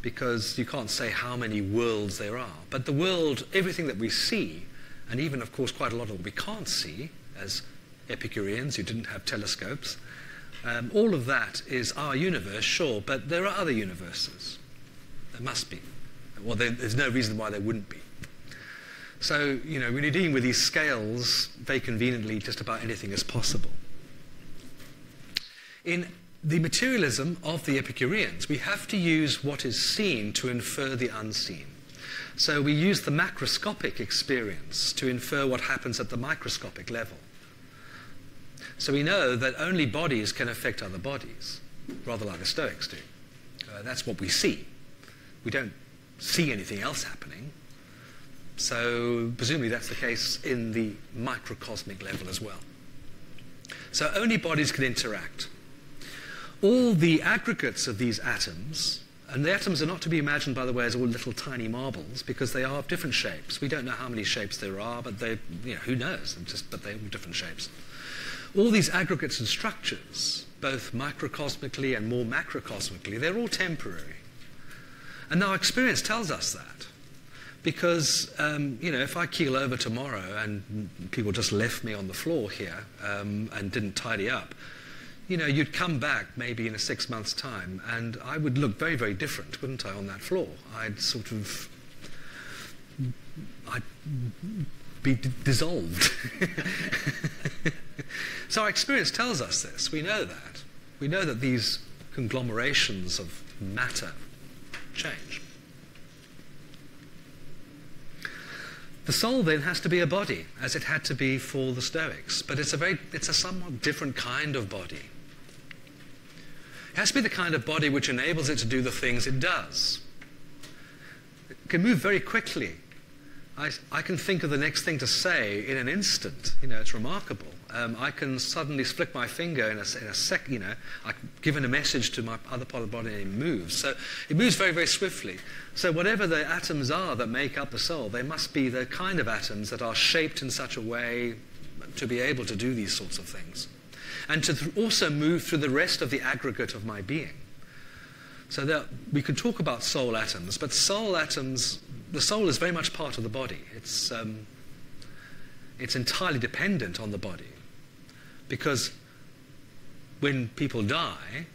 because you can't say how many worlds there are. But the world, everything that we see, and even, of course, quite a lot of what we can't see, as Epicureans who didn't have telescopes, all of that is our universe, sure, but there are other universes. There must be. Well, there's no reason why there wouldn't be. So, when you're dealing with these scales, very conveniently, just about anything is possible. In the materialism of the Epicureans, we have to use what is seen to infer the unseen. So we use the macroscopic experience to infer what happens at the microscopic level. So we know that only bodies can affect other bodies, rather like the Stoics do. That's what we see. We don't see anything else happening. So presumably that's the case in the microcosmic level as well. So only bodies can interact. All the aggregates of these atoms, and the atoms are not to be imagined, by the way, as all little tiny marbles, because they are of different shapes. We don't know how many shapes there are, but who knows? But they're all different shapes. All these aggregates and structures, both microcosmically and more macrocosmically, they're all temporary. And now experience tells us that. Because, if I keel over tomorrow and people just left me on the floor here and didn't tidy up, you'd come back maybe in a 6 months' time and I would look very, very different, wouldn't I, on that floor? I'd be dissolved. So our experience tells us this. We know that. We know that these conglomerations of matter change. The soul then has to be a body, as it had to be for the Stoics, but it's a somewhat different kind of body. It has to be the kind of body which enables it to do the things it does. It can move very quickly. I can think of the next thing to say in an instant. It's remarkable. I can suddenly flick my finger in a sec. I've given a message to my other part of the body and it moves. So it moves very, very swiftly. So whatever the atoms are that make up the soul, they must be the kind of atoms that are shaped in such a way to be able to do these sorts of things. And to also move through the rest of the aggregate of my being. So that we could talk about soul atoms, but soul atoms, the soul is very much part of the body. It's entirely dependent on the body. Because when people die,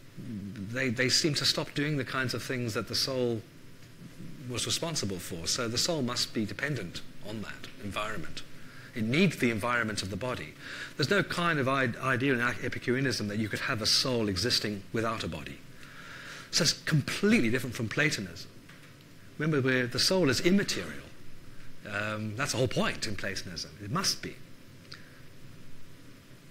they seem to stop doing the kinds of things that the soul was responsible for. So the soul must be dependent on that environment. It needs the environment of the body. There's no kind of idea in Epicureanism that you could have a soul existing without a body. So it's completely different from Platonism. Remember, the soul is immaterial. That's the whole point in Platonism. It must be.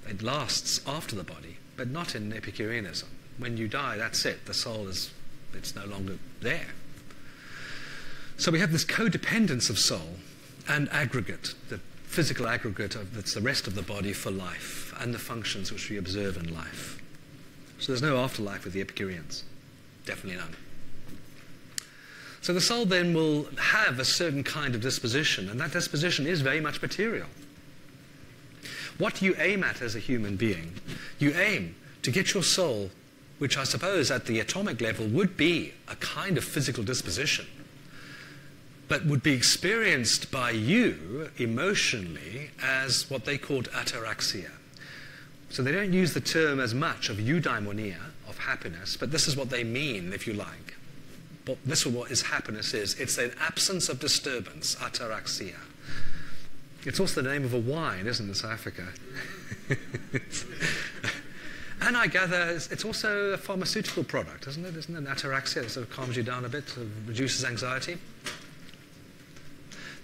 It lasts after the body, but not in Epicureanism. When you die, that's it. The soul it's no longer there. So we have this codependence of soul and aggregate, the physical aggregate that's the rest of the body for life and the functions which we observe in life. So there's no afterlife with the Epicureans. Definitely none. So the soul then will have a certain kind of disposition, and that disposition is very much material. What do you aim at as a human being? You aim to get your soul, which I suppose at the atomic level would be a kind of physical disposition, but would be experienced by you emotionally as what they called ataraxia. So they don't use the term as much of eudaimonia, of happiness, but this is what they mean, if you like. But this is what happiness is. It's an absence of disturbance, ataraxia. It's also the name of a wine, isn't it, South Africa? And I gather it's also a pharmaceutical product, isn't it? Isn't it ataraxia? It sort of calms you down a bit, sort of reduces anxiety.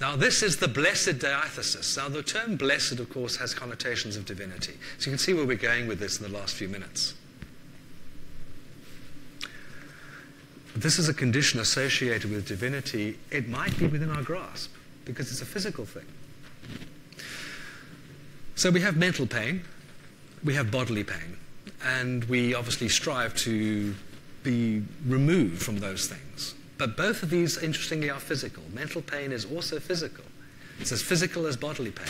Now, this is the blessed diathesis. Now, the term blessed, of course, has connotations of divinity. So you can see where we're going with this in the last few minutes. This is a condition associated with divinity. It might be within our grasp, because it's a physical thing. So we have mental pain, we have bodily pain, and we obviously strive to be removed from those things. But both of these, interestingly, are physical. Mental pain is also physical. It's as physical as bodily pain.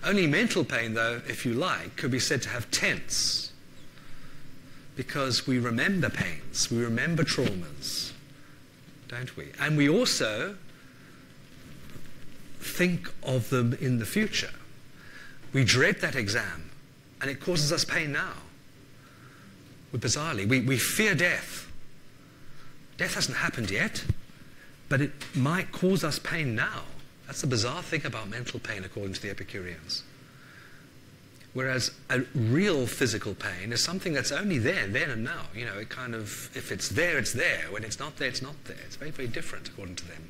Only mental pain, though, if you like, could be said to have tense, because we remember pains, we remember traumas, don't we? And we also think of them in the future. We dread that exam, and it causes us pain now. Bizarrely, we fear death. Death hasn't happened yet, but it might cause us pain now. That's the bizarre thing about mental pain, according to the Epicureans. Whereas a real physical pain is something that's only there, then and now. You know, it kind of, if it's there, it's there. When it's not there, it's not there. It's very, very different, according to them.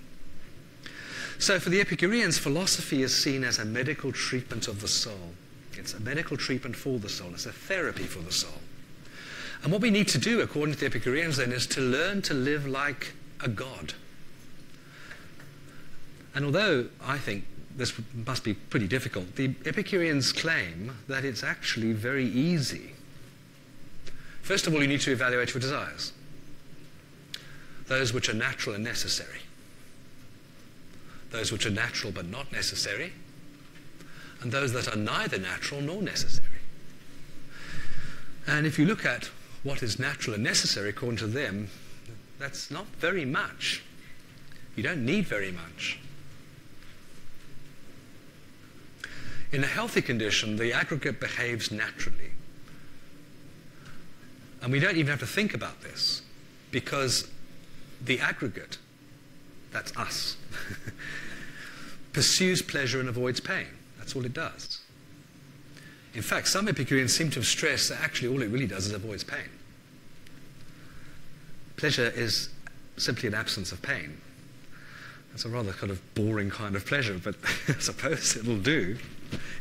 So for the Epicureans, philosophy is seen as a medical treatment of the soul. It's a medical treatment for the soul. It's a therapy for the soul. And what we need to do, according to the Epicureans, then, is to learn to live like a god. And although I think this must be pretty difficult, the Epicureans claim that it's actually very easy. First of all, you need to evaluate your desires. Those which are natural and necessary. Those which are natural but not necessary. And those that are neither natural nor necessary. And if you look at what is natural and necessary, according to them, that's not very much. You don't need very much. In a healthy condition, the aggregate behaves naturally. And we don't even have to think about this, because the aggregate, that's us, pursues pleasure and avoids pain. That's all it does. In fact, some Epicureans seem to have stressed that actually all it really does is avoids pain. Pleasure is simply an absence of pain. That's a rather kind of boring kind of pleasure, but I suppose it'll do.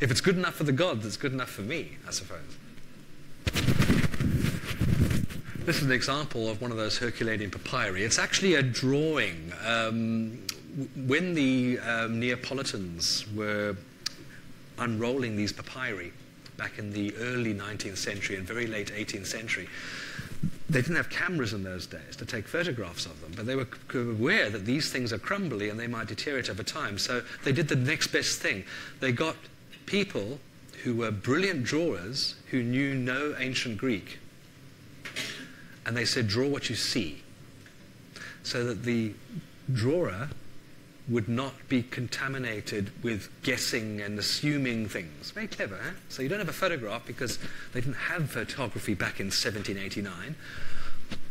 If it's good enough for the gods, it's good enough for me, I suppose. This is an example of one of those Herculanean papyri. It's actually a drawing. When the Neapolitans were unrolling these papyri back in the early 19th century and very late 18th century, they didn't have cameras in those days to take photographs of them, but they were aware that these things are crumbly and they might deteriorate over time, so they did the next best thing. They got people who were brilliant drawers who knew no ancient Greek, and they said, draw what you see, so that the drawer would not be contaminated with guessing and assuming things. Very clever, eh? So you don't have a photograph because they didn't have photography back in 1789,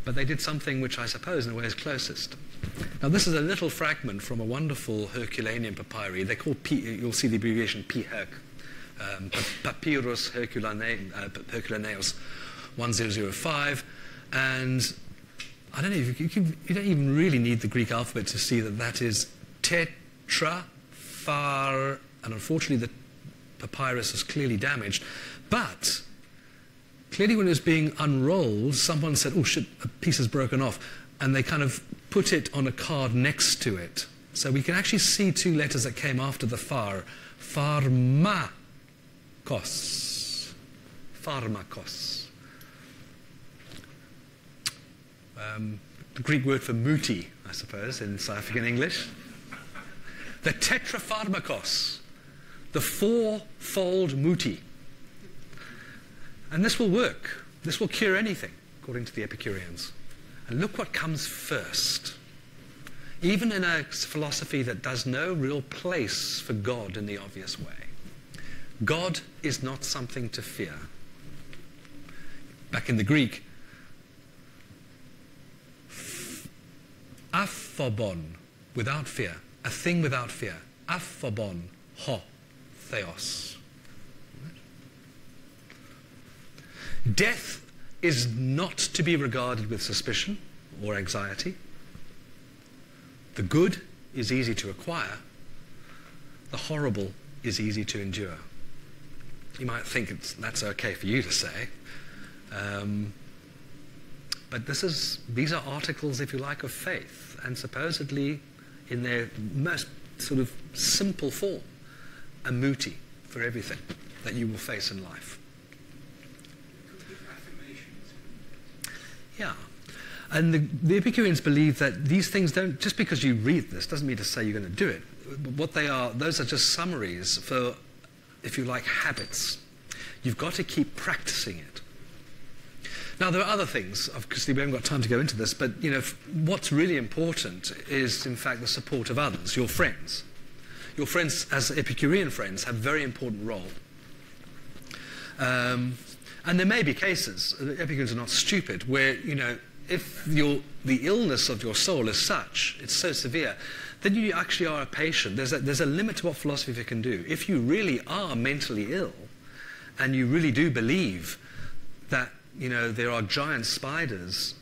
but they did something which I suppose in a way is closest. Now this is a little fragment from a wonderful Herculanean papyri. They're called, you'll see the abbreviation P-Herc, Papyrus Herculaneus 1005, and I don't know, you don't even really need the Greek alphabet to see that that is tetra, phar, and unfortunately the papyrus is clearly damaged, but clearly when it was being unrolled, someone said, oh shit, a piece is broken off, and they kind of put it on a card next to it. So we can actually see two letters that came after the phar, pharmakos, pharmakos. The Greek word for muti, I suppose, in South African English. The tetrapharmakos, the fourfold muti. And this will work. This will cure anything, according to the Epicureans. And look what comes first. Even in a philosophy that does no real place for God in the obvious way. God is not something to fear. Back in the Greek, aphobon, without fear. A thing without fear. Aphobon, ho, theos. Death is not to be regarded with suspicion or anxiety. The good is easy to acquire. The horrible is easy to endure. You might think that's okay for you to say. But these are articles, if you like, of faith, and supposedly in their most sort of simple form, a muti for everything that you will face in life. Yeah. And the Epicureans believe that these things don't, just because you read this, doesn't mean to say you're going to do it. What they are, those are just summaries for, if you like, habits. You've got to keep practicing it. Now, there are other things, obviously we haven't got time to go into this, but you know, what's really important is, in fact, the support of others, your friends. Your friends, as Epicurean friends, have a very important role. And there may be cases, Epicureans are not stupid, where, you know, if the illness of your soul is such, it's so severe, then you actually are a patient. There's a limit to what philosophy can do. If you really are mentally ill, and you really do believe that, you know, there are giant spiders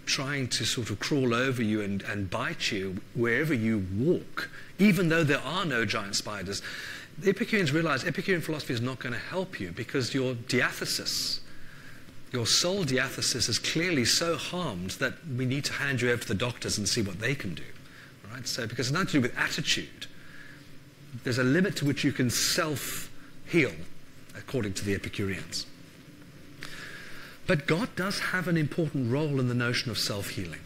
trying to sort of crawl over you and bite you wherever you walk, even though there are no giant spiders, the Epicureans realize Epicurean philosophy is not going to help you because your diathesis, your soul diathesis is clearly so harmed that we need to hand you over to the doctors and see what they can do. Right? So, because it's nothing to do with attitude. There's a limit to which you can self-heal, according to the Epicureans. But God does have an important role in the notion of self-healing.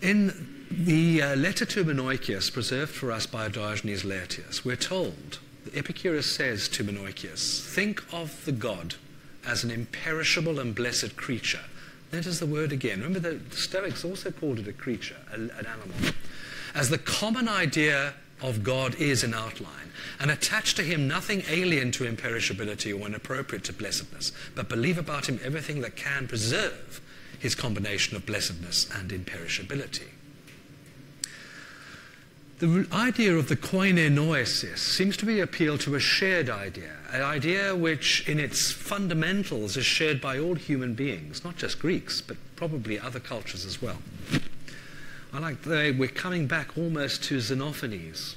In the letter to Menoikeus, preserved for us by Diogenes Laertius, we're told, Epicurus says to Menoikeus, think of the god as an imperishable and blessed creature. Notice the word again. Remember the Stoics also called it a creature, an animal. As the common idea of God is in outline, and attach to him nothing alien to imperishability or inappropriate to blessedness, but believe about him everything that can preserve his combination of blessedness and imperishability. The idea of the koinenoisis seems to be appeal to a shared idea, an idea which in its fundamentals is shared by all human beings, not just Greeks, but probably other cultures as well. I like the way we're coming back almost to Xenophanes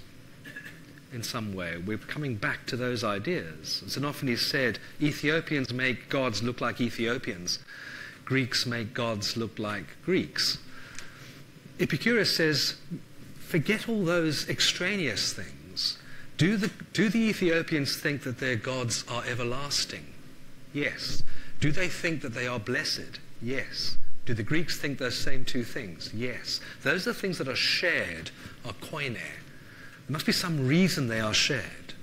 in some way. We're coming back to those ideas. Xenophanes said, Ethiopians make gods look like Ethiopians. Greeks make gods look like Greeks. Epicurus says, forget all those extraneous things. Do the Ethiopians think that their gods are everlasting? Yes. Do they think that they are blessed? Yes. Do the Greeks think those same two things? Yes. Those are the things that are shared, are koine. There must be some reason they are shared.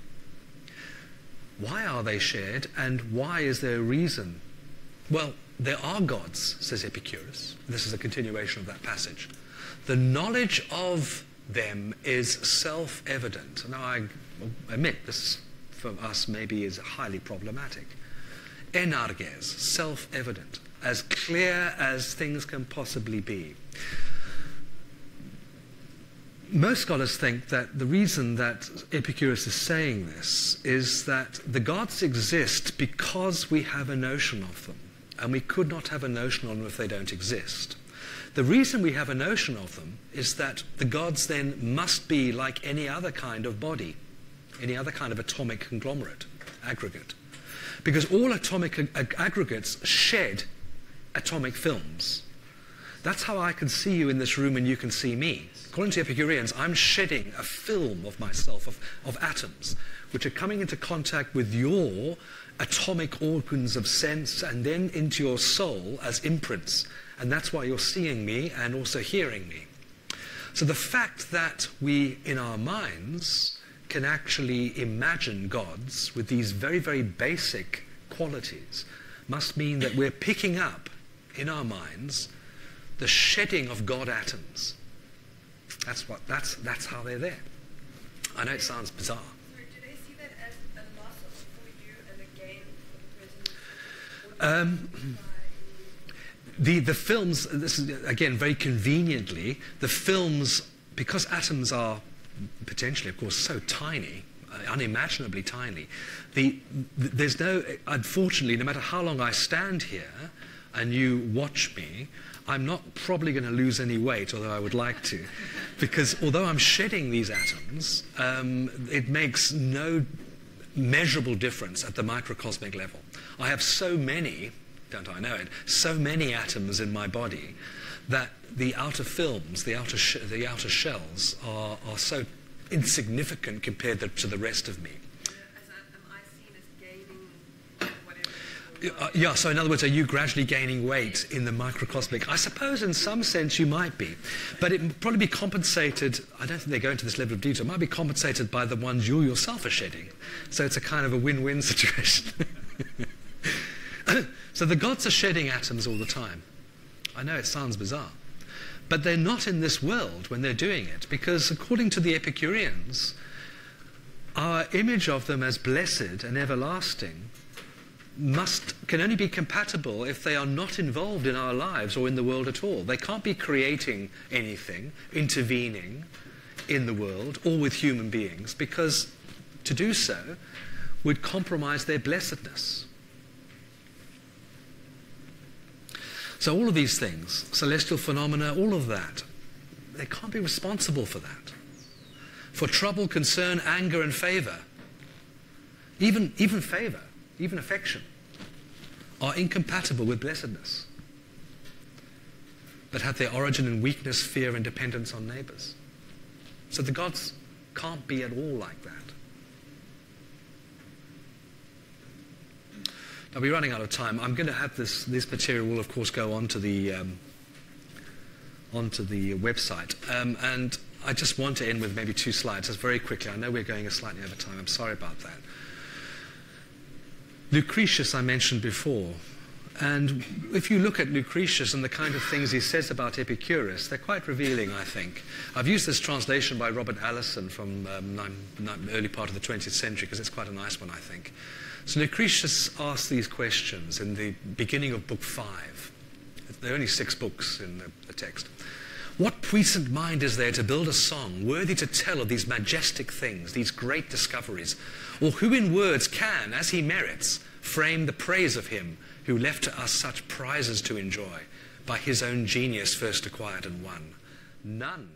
Why are they shared, and why is there a reason? Well, there are gods, says Epicurus. This is a continuation of that passage. The knowledge of them is self-evident. Now, I admit this for us maybe is highly problematic. Enarges, self-evident, as clear as things can possibly be. Most scholars think that the reason that Epicurus is saying this is that the gods exist because we have a notion of them, and we could not have a notion of them if they don't exist. The reason we have a notion of them is that the gods then must be like any other kind of body, any other kind of atomic conglomerate, aggregate. Because all atomic aggregates shed atomic films. That's how I can see you in this room and you can see me. According to Epicureans, I'm shedding a film of myself, of atoms, which are coming into contact with your atomic organs of sense and then into your soul as imprints. And that's why you're seeing me and also hearing me. So the fact that we, in our minds, can actually imagine gods with these very, very basic qualities must mean that we're picking up in our minds the shedding of God atoms. That's how they're there. I know it sounds bizarre. So do they see that as a loss for you and a gain for the person? The films, this is again very conveniently, the films, because atoms are potentially, of course, so tiny, unimaginably tiny, there's no, unfortunately, no matter how long I stand here and you watch me, I'm not probably going to lose any weight, although I would like to, because although I'm shedding these atoms, it makes no measurable difference at the microcosmic level. I have so many, don't I know it, so many atoms in my body that the outer films, the outer shells are so insignificant compared to the rest of me. Am I seen as gaining whatever? Yeah, so in other words, are you gradually gaining weight in the microcosmic? I suppose in some sense you might be, but it would probably be compensated, I don't think they go into this level of detail, it might be compensated by the ones you yourself are shedding. So it's a kind of a win-win situation. So the gods are shedding atoms all the time. I know it sounds bizarre. But they're not in this world when they're doing it, because according to the Epicureans, our image of them as blessed and everlasting can only be compatible if they are not involved in our lives or in the world at all. They can't be creating anything, intervening in the world or with human beings, because to do so would compromise their blessedness. So all of these things, celestial phenomena, all of that, they can't be responsible for that. For trouble, concern, anger, and favour, even favour, even affection, are incompatible with blessedness, but have their origin in weakness, fear, and dependence on neighbours. So the gods can't be at all like that. Now we're running out of time. I'm going to have this material will of course go onto the website, and I just want to end with maybe 2 slides, just very quickly. I know we're going slightly over time. I'm sorry about that. Lucretius I mentioned before, and if you look at Lucretius and the kind of things he says about Epicurus, they're quite revealing, I think. I've used this translation by Robert Allison from early part of the 20th century because it's quite a nice one, I think. So Lucretius asks these questions in the beginning of book 5. There are only 6 books in the text. What puissant mind is there to build a song worthy to tell of these majestic things, these great discoveries? Or who in words can, as he merits, frame the praise of him who left to us such prizes to enjoy, by his own genius first acquired and won? None.